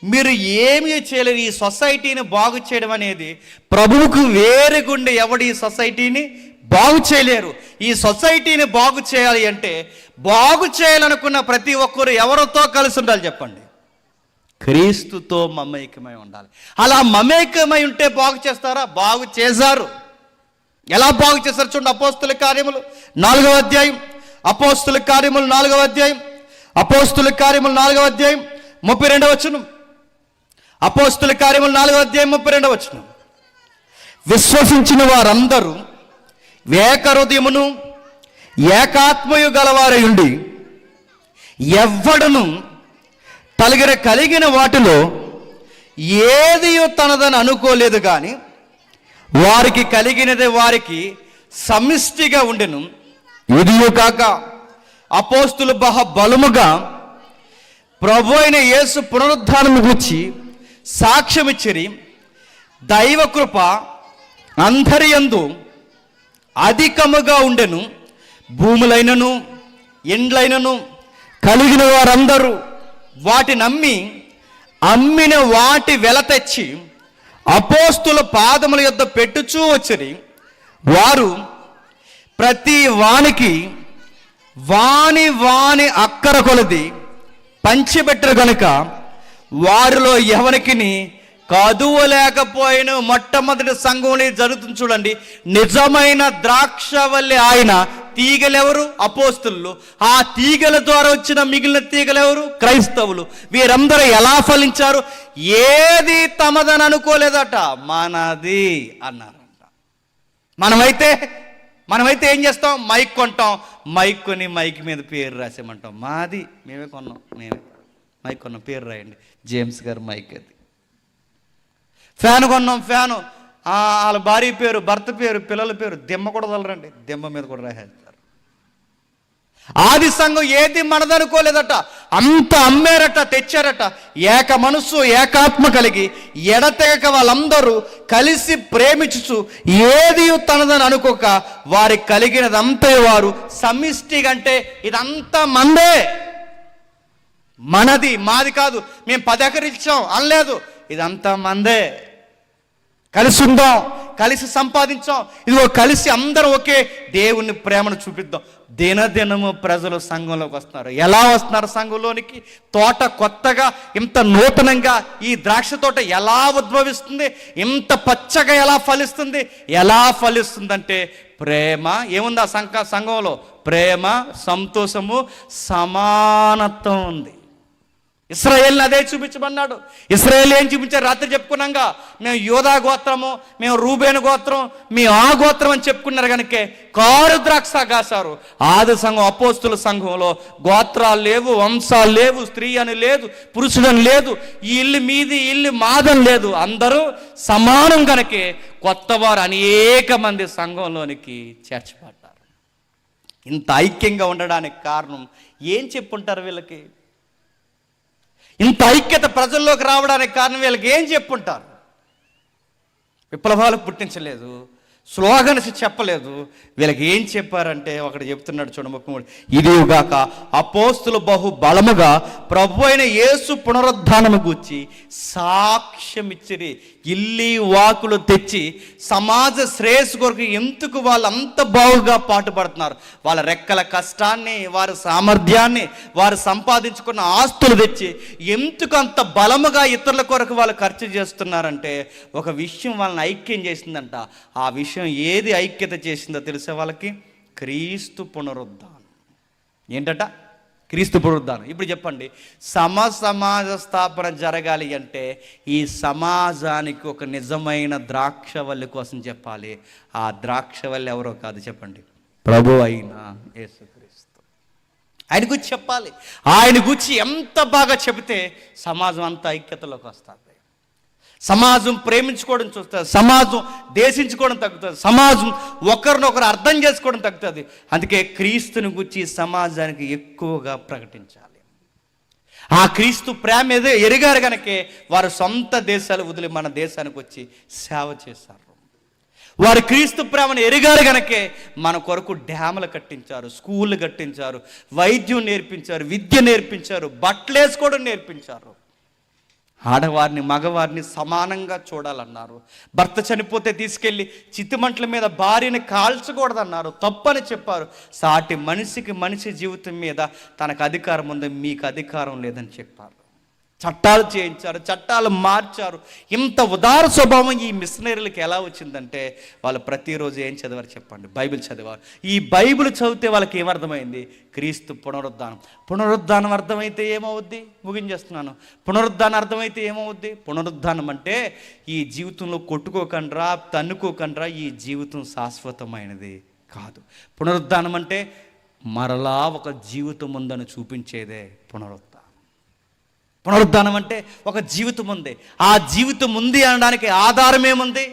మీరు ఏమీ చేయలేరు. ఈ సొసైటీని బాగు చేయడం అనేది ప్రభువుకు వేరుగుండి ఎవడు ఈ సొసైటీని బాగు చేయలేరు. ఈ సొసైటీని బాగు చేయాలి అంటే, బాగు చేయాలనుకున్న ప్రతి ఒక్కరు ఎవరితో కలిసి ఉండాలి చెప్పండి? క్రీస్తుతో మమేకమై ఉండాలి. అలా మమేకమై ఉంటే బాగు చేస్తారా? బాగు చేశారు. ఎలా బాగు చేశారు చూడండి. అపోస్తుల కార్యములు 4వ అధ్యాయం, అపోస్తుల కార్యములు 4వ అధ్యాయం, అపోస్తుల కార్యములు 4వ అధ్యాయం 32వ వచనం. అపోస్తుల కార్యములు 4వ అధ్యాయం 32వ వచనం. విశ్వసించిన వారందరూ ఏకహృదయమును ఏకాత్మయు గలవారై ఉండి ఎవ్వడును కలిగిన వాటిలో ఏదియో తనదని అనుకోలేదు, కానీ వారికి కలిగినది వారికి సమిష్టిగా ఉండెను. ఇదియో కాక అపోస్తులు బలముగా ప్రభు అయిన యేసు పునరుద్ధానము గురించి సాక్ష్యమిచ్చిరి. దైవ కృప అందరి యందు అధికముగా ఉండెను. భూములైనను ఎండ్లైనను కలిగిన వారందరూ వాటిని అమ్మిన వాటి వెల తెచ్చి అపోస్తుల పాదముల యొద్ద పెట్టుచూ వచ్చిరి. వారు ప్రతి వానికి వాని అక్కర కొలది పంచిపెట్టరు గనుక వారిలో ఎవరికిని కదువ లేకపోయిన. మొట్టమొదటి సంఘంలో జరుగుతుంది చూడండి. నిజమైన ద్రాక్షవల్లి ఆయన, తీగలెవరు? అపోస్తులు. ఆ తీగల ద్వారా వచ్చిన మిగిలిన తీగలెవరు? క్రైస్తవులు. వీరందరూ ఎలా ఫలించారు? ఏది తమదని అనుకోలేదట, మనది అన్నారంట. మనమైతే ఏం చేస్తాం? మైక్ కొంటాం, మైక్ కొని మైక్ మీద పేరు రాసేమంటాం. మాది, మేమే కొన్నాం, మైక్ కొన్నాం, పేరు రాయండి, జేమ్స్ గారు మైక్. అది ఫ్యాన్ కొన్నాం, ఫ్యాను వాళ్ళ భార్య పేరు, భర్త పేరు, పిల్లల పేరు, దిమ్మ కూడా తలరండి, దిమ్మ మీద కూడా రాసేస్తారు. ఆది సంఘం ఏది మనదనుకోలేదట, అంత అమ్మారట, తెచ్చారట. ఏక మనస్సు ఏకాత్మ కలిగి ఎడతెగక వాళ్ళందరూ కలిసి ప్రేమించుచు ఏది తనదని అనుకోక వారికి కలిగినదంతా వారు సమిష్టిగా, అంటే ఇదంతా మందే, మనది, మాది కాదు, మేము 10 ఎకరాలు ఇచ్చాం అనలేదు. ఇదంతా మందే. కలిసి ఉందాం, కలిసి సంపాదించాం, ఇదిగో కలిసి అందరం ఒకే దేవుని ప్రేమను చూపిద్దాం. దినదినము ప్రజలు సంఘంలోకి వస్తున్నారు. ఎలా వస్తున్నారు సంఘంలోనికి? తోట కొత్తగా, ఇంత నూతనంగా ఈ ద్రాక్ష తోట ఎలా ఉద్భవిస్తుంది? ఇంత పచ్చగా ఎలా ఫలిస్తుంది? ఎలా ఫలిస్తుందంటే ప్రేమ. ఏముంది ఆ సంఘంలో? ప్రేమ, సంతోషము, సమానత్వం ఉంది. ఇశ్రాయేల్ని అదే చూపించమన్నాడు. ఇశ్రాయేల్ ఏం చూపించారు? రాత్రి చెప్పుకున్నాగా, మేము యోధా గోత్రము, మేము రూబేను గోత్రం, మేము ఆ గోత్రం అని చెప్పుకున్నారు కనుకే కారు ద్రాక్ష కాశారు. ఆది సంఘం, అపోస్తుల సంఘంలో గోత్రాలు లేవు, వంశాలు లేవు, స్త్రీ అని లేదు, పురుషుడని లేదు, ఈ ఇల్లు మీది, ఇల్లు మాదని లేదు, అందరూ సమానం కనుకే కొత్తవారు అనేక మంది సంఘంలోనికి చేర్చబడ్డారు. ఇంత ఐక్యంగా ఉండడానికి కారణం ఏం చెప్పుంటారు వీళ్ళకి? ఇంత ఐక్యత ప్రజల్లోకి రావడానికి కారణం వీళ్ళకి ఏం చెప్పుంటారు? విప్లవాలు పుట్టించలేదు, స్లోగన్స్ చెప్పలేదు. వీళ్ళకి ఏం చెప్పారంటే ఒకటి చెప్తున్నాడు చూడముఖముడు, ఇదిగాక అపోస్తులు బహు బలముగా ప్రభు అయిన యేసు పునరుద్ధానము గూర్చి సాక్ష్యం ఇచ్చిరి. ఇల్లి వాకులు తెచ్చి సమాజ శ్రేయస్సు కొరకు ఎందుకు వాళ్ళు అంత బాగుగా పాటుపడుతున్నారు. వాళ్ళ రెక్కల కష్టాన్ని, వారి సామర్థ్యాన్ని, వారు సంపాదించుకున్న ఆస్తులు తెచ్చి ఎందుకు అంత బలముగా ఇతరుల కొరకు వాళ్ళు ఖర్చు చేస్తున్నారంటే ఒక విషయం వాళ్ళని ఐక్యం చేసిందంట. ఆ విషయం ఏది ఐక్యత చేసిందో తెలిసే వాళ్ళకి? క్రీస్తు పునరుద్ధానం. ఏంటట? క్రీస్తు పునరుద్ధానం. ఇప్పుడు చెప్పండి, సమాజ స్థాపన జరగాలి అంటే ఈ సమాజానికి ఒక నిజమైన ద్రాక్షవల్లి కోసం చెప్పాలి. ఆ ద్రాక్షవల్లి ఎవరో కాదు, చెప్పండి, ప్రభు అయిన యేసుక్రీస్తు. ఆయన గురించి చెప్పాలి. ఆయన గురించి ఎంత బాగా చెబితే సమాజం అంతా ఐక్యతలోకి వస్తుంది. సమాజం ప్రేమించుకోవడం చూస్తుంది, సమాజం దేశించుకోవడం తగ్గుతుంది, సమాజం ఒకరినొకరు అర్థం చేసుకోవడం తగ్గుతుంది. అందుకే క్రీస్తుని గురించి సమాజానికి ఎక్కువగా ప్రకటించాలి. ఆ క్రీస్తు ప్రేమ ఏదో ఎరిగారు కనుకే వారు సొంత దేశాలు వదిలి మన దేశానికి వచ్చి సేవ చేశారు. వారు క్రీస్తు ప్రేమను ఎరిగారు కనుకే మన కొరకు డ్యాములు కట్టించారు, స్కూళ్ళు కట్టించారు, వైద్యం నేర్పించారు, విద్య నేర్పించారు, బట్టలు వేసుకోవడం నేర్పించారు. ఆడవారిని మగవారిని సమానంగా చూడాలన్నారు. భర్త చనిపోతే తీసుకెళ్ళి చితిమంటల మీద భార్యని కాల్చకూడదన్నారు, తప్పని చెప్పారు. సాటి మనిషికి మనిషి జీవితం మీద తనకు అధికారం ఉంది, మీకు అధికారం లేదని చెప్పారు. చట్టాలు చేయించారు, చట్టాలు మార్చారు. ఇంత ఉదార స్వభావం ఈ మిషనరీలకు ఎలా వచ్చిందంటే వాళ్ళు ప్రతిరోజు ఏం చదివారు చెప్పండి? బైబిల్ చదివారు. ఈ బైబిల్ చదివితే వాళ్ళకి ఏమర్థమైంది? క్రీస్తు పునరుద్ధానం. పునరుద్ధానం అర్థమైతే ఏమవుద్ది? ముగించేస్తున్నాను. పునరుద్ధానం అర్థమైతే ఏమవుద్ది? పునరుద్ధానం అంటే ఈ జీవితంలో కొట్టుకోకండ్రా, తన్నుకోకండ్రా, ఈ జీవితం శాశ్వతమైనది కాదు. పునరుద్ధానం అంటే మరలా ఒక జీవితం ఉందని చూపించేదే పునరుద్ధానం. పునరుద్ధానం అంటే ఒక జీవితం ఉంది. ఆ జీవితం ఉంది అనడానికి ఆధారం ఏముంది?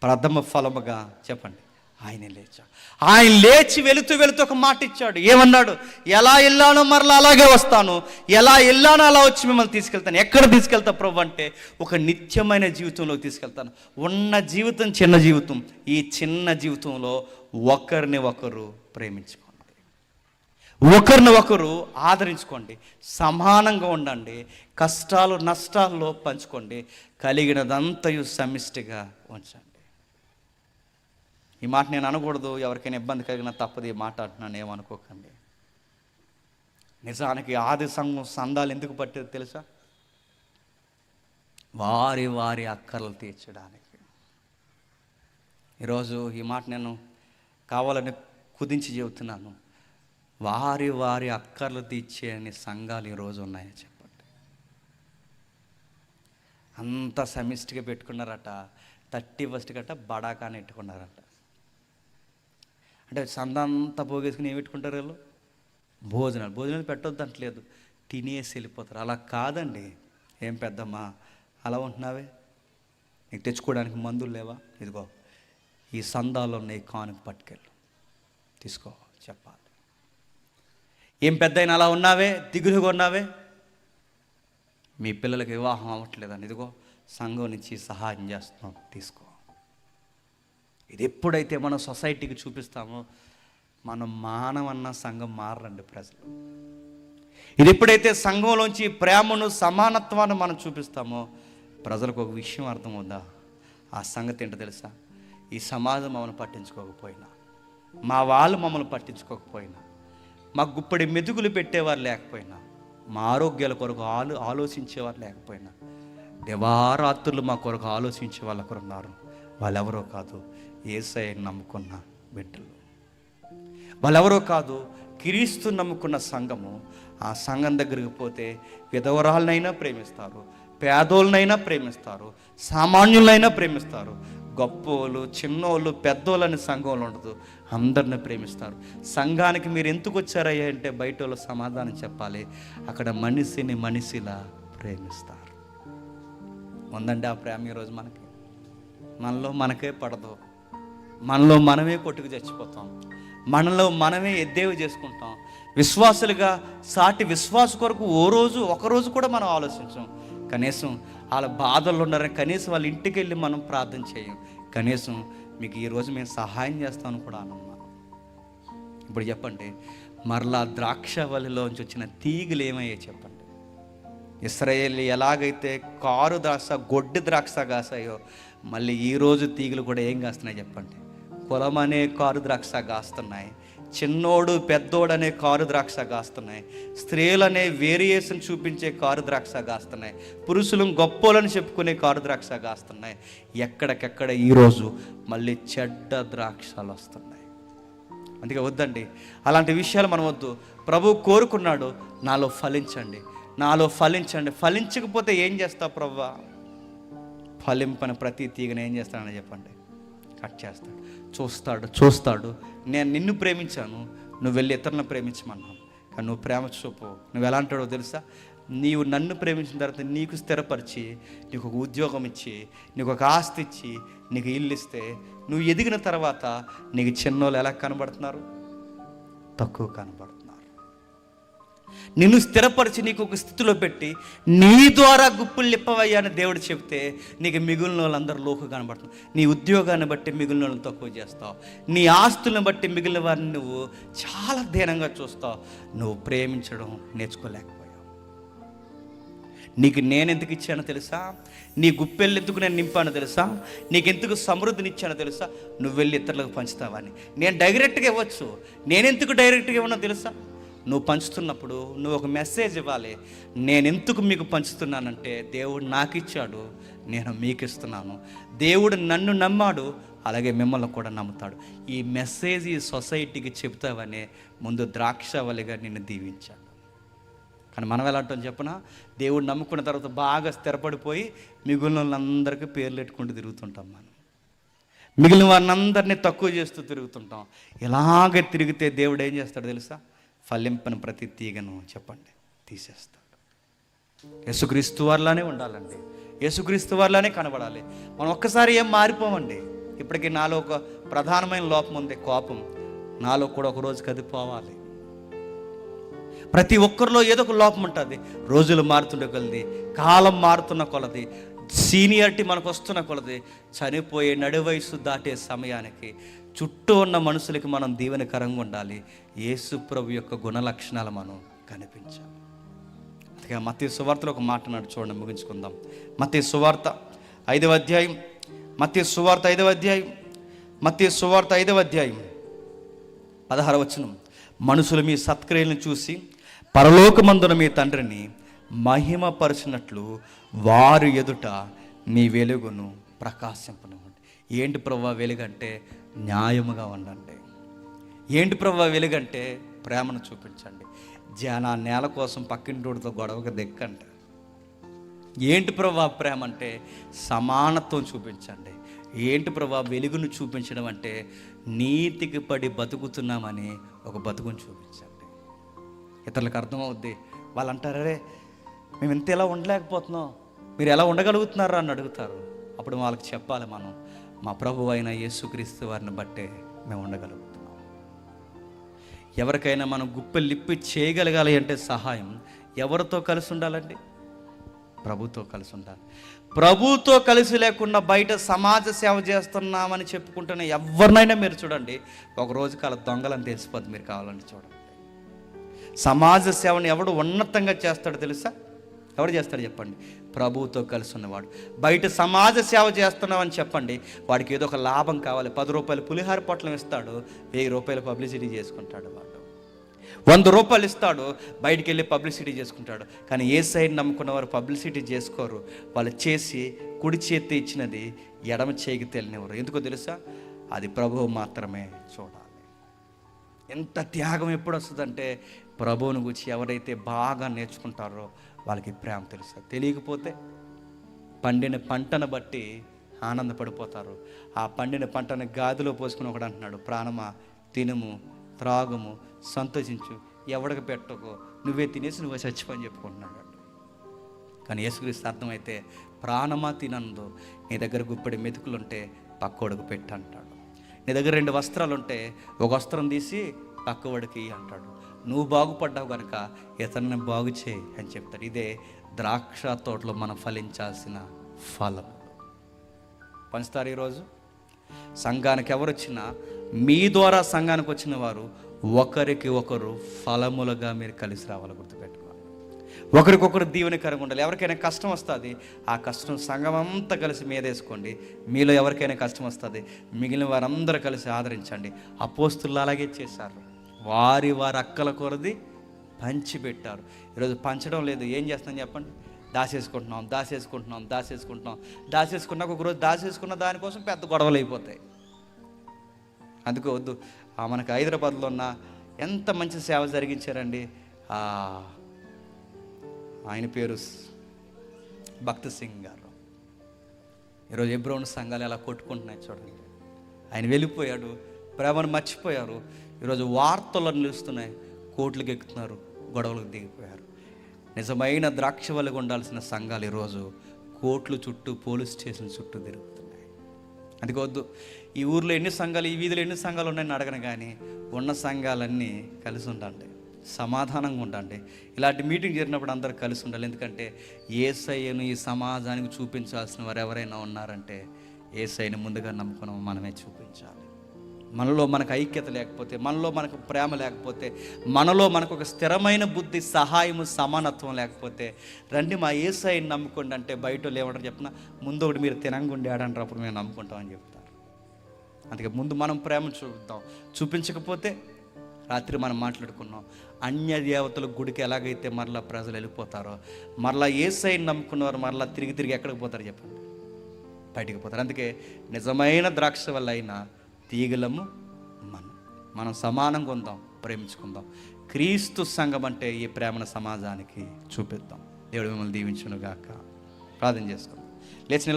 ప్రథమ ఫలముగా చెప్పండి, ఆయన లేచాడు. ఆయన లేచి వెళుతూ వెళుతూ ఒక మాట ఇచ్చాడు. ఏమన్నాడు? ఎలా వెళ్ళానో మరలా అలాగే వస్తాను, ఎలా వెళ్ళానో అలా వచ్చి మిమ్మల్ని తీసుకెళ్తాను. ఎక్కడ తీసుకెళ్తా ప్రభు అంటే ఒక నిత్యమైన జీవితంలోకి తీసుకెళ్తాను. ఉన్న జీవితం చిన్న జీవితం. ఈ చిన్న జీవితంలో ఒకరిని ఒకరు ప్రేమించుకోండి, ఒకరిని ఒకరు ఆదరించుకోండి, సమానంగా ఉండండి, కష్టాలు నష్టాల్లో పంచుకోండి, కలిగినదంతయు సమిష్టిగా ఉంచండి. ఈ మాట నేను అనకూడదు, ఎవరికైనా ఇబ్బంది కలిగినా తప్పదు, ఈ మాట అంటున్నాను, ఏమనుకోకండి. నిజానికి ఆది సంఘం సందాలు ఎందుకు పట్టేది తెలుసా? వారి వారి అక్కర్లు తీర్చడానికి. ఈరోజు ఈ మాట నేను కావాలని కుదించి చెబుతున్నాను. వారి వారి అక్కర్లు తీర్చే అనే సంఘాలు ఈరోజు ఉన్నాయని చెప్పండి. అంత సమిష్టిగా పెట్టుకున్నారట. 31 గట బడాకాని పెట్టుకున్నారట. అంటే సందంతా పోగేసుకుని ఏం పెట్టుకుంటారు వీళ్ళు? భోజనాలు పెట్టొద్దు అంటలేదు, తినేసి వెళ్ళిపోతారు. అలా కాదండి. ఏం పెద్దమ్మా అలా ఉంటున్నావే, నీకు తెచ్చుకోవడానికి మందులు లేవా? ఇదిగో ఈ సందాల్లో నీ కానుక పట్టుకెళ్ళు, తీసుకో చెప్పాలి. ఏం పెద్దయినా అలా ఉన్నావే, దిగులుగా ఉన్నావే, మీ పిల్లలకి వివాహం అవ్వట్లేదని, ఇదిగో సంఘం నుంచి సహాయం చేస్తున్నాం, తీసుకో. ఇది ఎప్పుడైతే మనం సొసైటీకి చూపిస్తామో మనం మానవన్న సంఘం మారండి ప్రజలు. ఇది ఎప్పుడైతే సంఘంలోంచి ప్రేమను సమానత్వాన్ని మనం చూపిస్తామో ప్రజలకు ఒక విషయం అర్థమవుద్దా? ఆ సంగతి ఏంటో తెలుసా? ఈ సమాజం మమ్మల్ని పట్టించుకోకపోయినా, మా వాళ్ళు మమ్మల్ని పట్టించుకోకపోయినా, మా గుప్పడి మెతుకులు పెట్టేవారు లేకపోయినా, మా ఆరోగ్యాల కొరకు ఆలోచించేవారు లేకపోయినా, దేవారాత్రులు మా కొరకు ఆలోచించే వాళ్ళు ఒకరు ఉన్నారు. వాళ్ళెవరో కాదు, యేసయ్యను నమ్ముకున్న బిడ్డలు. వాళ్ళెవరో కాదు, క్రీస్తు నమ్ముకున్న సంఘము. ఆ సంఘం దగ్గరికి పోతే విధవరాలనైనా ప్రేమిస్తారు, పేదోళ్ళనైనా ప్రేమిస్తారు, సామాన్యులైనా ప్రేమిస్తారు. గొప్పోళ్ళు, చిన్నోళ్ళు, పెద్దోళ్ళని సంఘంలో ఉండదు, అందరిని ప్రేమిస్తారు. సంఘానికి మీరు ఎందుకు వచ్చారయ్యా అంటే బయట వాళ్ళు సమాధానం చెప్పాలి, అక్కడ మనిషిని మనిషిలా ప్రేమిస్తారు. ఉందండి ఆ ప్రేమ ఈరోజు మనకి? మనలో మనకే పడదు, మనలో మనమే కొట్టుకు చచ్చిపోతాం, మనలో మనమే ఎద్దేవి చేసుకుంటాం. విశ్వాసులుగా సాటి విశ్వాస కొరకు ఒకరోజు కూడా మనం ఆలోచించాం. కనీసం వాళ్ళ బాధల్లో ఉన్నారని కనీసం వాళ్ళ ఇంటికి వెళ్ళి మనం ప్రార్థన చేయం. కనీసం మీకు ఈరోజు మేము సహాయం చేస్తామని కూడా అన్నాం. ఇప్పుడు చెప్పండి, మరలా ద్రాక్షవల్లిలోంచి వచ్చిన తీగలు ఏమయ్యాయి చెప్పండి. ఇశ్రాయేలు ఎలాగైతే కారు ద్రాక్ష, గొడ్డు ద్రాక్ష కాసాయో, మళ్ళీ ఈరోజు తీగలు కూడా ఏం కాస్తున్నాయి చెప్పండి? కులం అనే కారు ద్రాక్ష కాస్తున్నాయి, చిన్నోడు పెద్దోడు అనే కారు ద్రాక్ష కాస్తున్నాయి, స్త్రీలనే వేరియేషన్ చూపించే కారు ద్రాక్ష కాస్తున్నాయి, పురుషులు గొప్పోలని చెప్పుకునే కారు ద్రాక్ష కాస్తున్నాయి. ఎక్కడికెక్కడ ఈరోజు మళ్ళీ చెడ్డ ద్రాక్షలు వస్తున్నాయి. అందుకే వద్దండి, అలాంటి విషయాలు మనం వద్దు. ప్రభు కోరుకున్నాడు, నాలో ఫలించండి, నాలో ఫలించండి. ఫలించకపోతే ఏం చేస్తావు ప్రభువా? ఫలింపని ప్రతి తీగను ఏం చేస్తానని చెప్పండి? కట్ చేస్తాడు. చూస్తాడు. నేను నిన్ను ప్రేమించాను, నువ్వు వెళ్ళి ఇతరులను ప్రేమించమన్నాను, కానీ నువ్వు ప్రేమ చూపు. నువ్వు ఎలా అంటాడో తెలుసా? నీవు నన్ను ప్రేమించిన తర్వాత నీకు స్థిరపరిచి, నీకు ఒక ఉద్యోగం ఇచ్చి, నీకు ఒక ఆస్తి ఇచ్చి, నీకు ఇల్లు ఇస్తే, నువ్వు ఎదిగిన తర్వాత నీకు చిన్నోళ్ళు ఎలా కనబడుతున్నారు? తక్కువ కనబడుతున్నారు. నిన్ను స్థిరపరిచి నీకు ఒక స్థితిలో పెట్టి నీ ద్వారా గుప్పులు లిప్పవయ్యా అని దేవుడు చెప్తే, నీకు మిగిలిన వాళ్ళందరూ లోకు కనబడుతున్నారు. నీ ఉద్యోగాన్ని బట్టి మిగిలిన వాళ్ళని తక్కువ చేస్తావు, నీ ఆస్తులను బట్టి మిగిలిన వారిని నువ్వు చాలా దీనంగా చూస్తావు. నువ్వు ప్రేమించడం నేర్చుకోలేకపోయావు. నీకు నేను ఎందుకు ఇచ్చానో తెలుసా? నీ గుప్పెళ్ళు ఎందుకు నేను నింపానో తెలుసా? నీకెందుకు సమృద్ధిని ఇచ్చానో తెలుసా? నువ్వు వెళ్ళి ఇతరులకు పంచుతావని. నేను డైరెక్ట్గా ఇవ్వచ్చు, నేనెందుకు డైరెక్ట్గా ఇవ్వనో తెలుసా? నువ్వు పంచుతున్నప్పుడు నువ్వు ఒక మెసేజ్ ఇవ్వాలి. నేను ఎందుకు మీకు పంచుతున్నానంటే, దేవుడు నాకు ఇచ్చాడు, నేను మీకు ఇస్తున్నాను. దేవుడు నన్ను నమ్మాడు, అలాగే మిమ్మల్ని కూడా నమ్ముతాడు. ఈ మెసేజ్ ఈ సొసైటీకి చెబుతావనే ముందు ద్రాక్షవల్లిగా నిన్ను దీవించాడు. కానీ మనం ఎలా అంటాం చెప్పనా? దేవుడు నమ్ముకున్న తర్వాత బాగా స్థిరపడిపోయి మిగిలిన వాళ్ళందరికీ పేర్లు పెట్టుకుంటూ తిరుగుతుంటాం. మనం మిగిలిన వారిని తక్కువ చేస్తూ తిరుగుతుంటాం. ఇలాగే తిరిగితే దేవుడు ఏం చేస్తాడు తెలుసా? ఫలింపని ప్రతి తీగను చెప్పండి తీసేస్తాడు. యేసుక్రీస్తు వారిలానే ఉండాలండి, యేసుక్రీస్తు వారిలానే కనబడాలి. మనం ఒక్కసారి ఏం మారిపోమండి. ఇప్పటికీ నాలో ఒక ప్రధానమైన లోపం ఉంది, కోపం. నాలో కూడా ఒక రోజు కదిపోవాలి. ప్రతి ఒక్కరిలో ఏదో ఒక లోపం ఉంటుంది. రోజులు మారుతుండే కొలది, కాలం మారుతున్న కొలది, సీనియారిటీ మనకు వస్తున్న కొలది, చనిపోయే నడి వయసు దాటే సమయానికి చుట్టూ ఉన్న మనుషులకి మనం దీవెనకరంగా ఉండాలి. యేసు ప్రభు యొక్క గుణ లక్షణాలు మనం కనిపించాలి. అందుకే మత్తయి సువార్తలో ఒక మాట నాడు చూడండి, ముగించుకుందాం. మత్తయి సువార్త 5వ అధ్యాయం, మత్తయి సువార్త 5వ అధ్యాయం, మత్తయి సువార్త 5వ అధ్యాయం 16వ వచనం. మనుషులు మీ సత్క్రియలను చూసి పరలోకమందున మీ తండ్రిని మహిమపరచినట్లు వారు ఎదుట మీ వెలుగును ప్రకాశింపనివ్వండి. ఏంటి ప్రభువా వెలుగంటే? న్యాయముగా ఉండండి. ఏంటి ప్రభువా వెలుగంటే? ప్రేమను చూపించండి. నేల కోసం పక్కింటోడితో గొడవకు దెక్కంట. ఏంటి ప్రభువా ప్రేమ అంటే? సమానత్వం చూపించండి. ఏంటి ప్రభువా వెలుగును చూపించడం అంటే? నీతికి పడి బతుకుతున్నామని ఒక బతుకుని చూపించండి. ఇతరులకు అర్థమవుద్ది. వాళ్ళు అంటారు, అరే మేము ఇంత ఎలా ఉండలేకపోతున్నాం, మీరు ఎలా ఉండగలుగుతున్నారా అని అడుగుతారు. అప్పుడు వాళ్ళకి చెప్పాలి మనం, మా ప్రభువు అయిన యేసుక్రీస్తు వారిని బట్టే మేము ఉండగలుగుతున్నాం. ఎవరికైనా మనం గుప్పెలు లిప్పి చేయగలగాలి అంటే సహాయం ఎవరితో కలిసి ఉండాలండి? ప్రభుతో కలిసి ఉండాలి. ప్రభుతో కలిసి లేకుండా బయట సమాజ సేవ చేస్తున్నామని చెప్పుకుంటున్న ఎవరినైనా మీరు చూడండి, ఒకరోజు కాల దొంగలని తెలిసిపోద్ది. మీరు కావాలంటే చూడండి. సమాజ సేవను ఎవడు ఉన్నతంగా చేస్తాడో తెలుసా? ఎవడు చేస్తాడు చెప్పండి? ప్రభువుతో కలిసి ఉన్నవాడు. బయట సమాజ సేవ చేస్తున్నామని చెప్పండి, వాడికి ఏదో ఒక లాభం కావాలి. 10 రూపాయలు పులిహార పొట్లం ఇస్తాడు, 1000 రూపాయలు పబ్లిసిటీ చేసుకుంటాడు. వాడు 100 రూపాయలు ఇస్తాడు, బయటికి వెళ్ళి పబ్లిసిటీ చేసుకుంటాడు. కానీ ఏ సైడ్ నమ్ముకున్న వారు పబ్లిసిటీ చేసుకోరు. వాళ్ళు చేసి కుడి చేతి ఇచ్చినది ఎడమ చేయికి తెలియనివ్వరు. ఎందుకో తెలుసా? అది ప్రభువు మాత్రమే చూడాలి. ఎంత త్యాగం ఎప్పుడు వస్తుందంటే, ప్రభువుని గురించి ఎవరైతే బాగా నేర్చుకుంటారో వాళ్ళకి ప్రేమ తెలుసు. తెలియకపోతే పండిన పంటను బట్టి ఆనందపడిపోతారు. ఆ పండిన పంటను గాదిలో పోసుకుని ఒకడు అంటున్నాడు, ప్రాణమా తినుము, త్రాగుము, సంతోషించు, ఎవడికి పెట్టకో, నువ్వే తినేసి నువ్వే చచ్చిపోని చెప్పుకుంటున్నాడు. కానీ యేసుక్రీస్తు అర్థమైతే, ప్రాణమా తినందు, నీ దగ్గర గుప్పెడి మెతుకులుంటే పక్కోడికి పెట్టు అంటాడు. నీ దగ్గర 2 వస్త్రాలు ఉంటే ఒక వస్త్రం తీసి పక్కవాడికి అంటాడు. నువ్వు బాగుపడ్డావు కనుక ఇతన్ని బాగు చేయి అని చెప్తాడు. ఇదే ద్రాక్ష తోటలో మనం ఫలించాల్సిన ఫలం. పంచుతారు ఈరోజు? సంఘానికి ఎవరు వచ్చినా మీ ద్వారా సంఘానికి వచ్చిన వారు ఒకరికి ఒకరు ఫలములుగా మీరు కలిసి రావాలి. గుర్తుపెట్టుకోవాలి. ఒకరికొకరు దీవెనకరంగా ఉండాలి. ఎవరికైనా కష్టం వస్తుంది, ఆ కష్టం సంఘం అంతా కలిసి మీదేసుకోండి. మీలో ఎవరికైనా కష్టం వస్తుంది, మిగిలిన వారందరూ కలిసి ఆదరించండి. అపోస్తులు అలాగే చేశారు. వారి అక్కల కొరది పంచిపెట్టారు. ఈరోజు పంచడం లేదు. ఏం చేస్తాం చెప్పండి? దాచేసుకున్నాక ఒకరోజు దాచేసుకున్న దానికోసం పెద్ద గొడవలు అయిపోతాయి. అందుకే వద్దు. మనకు హైదరాబాద్లో ఉన్న ఎంత మంచి సేవ జరిగించారండి. ఆయన పేరు భక్త్ సింగ్ గారు. ఈరోజు ఎబ్రోన్ సంఘాలు ఎలా కొట్టుకుంటున్నాయి చూడండి. ఆయన వెళ్ళిపోయాడు, ప్రేమను మర్చిపోయారు. ఈరోజు వార్తలు నిలుస్తున్నాయి, కోట్లకు ఎక్కుతున్నారు, గొడవలకు దిగిపోయారు. నిజమైన ద్రాక్షవల్లిగా ఉండాల్సిన సంఘాలు ఈరోజు కోర్టుల చుట్టూ, పోలీస్ స్టేషన్ చుట్టూ తిరుగుతున్నాయి. అందుకే వద్దు. ఈ ఊర్లో ఎన్ని సంఘాలు, ఈ వీధిలో ఎన్ని సంఘాలు ఉన్నాయని అడగను, కానీ ఉన్న సంఘాలన్నీ కలిసి ఉండండి, సమాధానంగా ఉండండి. ఇలాంటి మీటింగ్ జరిగినప్పుడు అందరూ కలిసి ఉండాలి. ఎందుకంటే యేసయ్యను ఈ సమాజానికి చూపించాల్సిన వారు ఎవరైనా ఉన్నారంటే యేసయ్యను ముందుగా నమ్ముకుని మనమే చూపించాలి. మనలో మనకు ఐక్యత లేకపోతే, మనలో మనకు ప్రేమ లేకపోతే, మనలో మనకు ఒక స్థిరమైన బుద్ధి, సహాయము, సమానత్వం లేకపోతే, రండి మా యేసయ్యను నమ్ముకోండి అంటే బయట ఏమంటారు చెప్పిన, ముందు ఒకటి మీరు తినంగుండి ఆడంటారు, అప్పుడు మేము నమ్ముకుంటామని చెప్తారు. అందుకే ముందు మనం ప్రేమ చూద్దాం. చూపించకపోతే రాత్రి మనం మాట్లాడుకున్నాం, అన్య దేవతల గుడికి ఎలాగైతే మరలా ప్రజలు వెళ్ళిపోతారో, మరలా యేసయ్యను నమ్ముకున్నవారు మరలా తిరిగి ఎక్కడికి పోతారు చెప్పండి? బయటికి పోతారు. అందుకే నిజమైన ద్రాక్ష వల్ల అయినా తీగలము మనం సమానంగా ఉందాం, ప్రేమించుకుందాం. క్రీస్తు సంఘం అంటే ఈ ప్రేమను సమాజానికి చూపిద్దాం. దేవుడు మిమ్మల్ని దీవించును గాక. ప్రార్థన చేసుకుందాం. లేచిన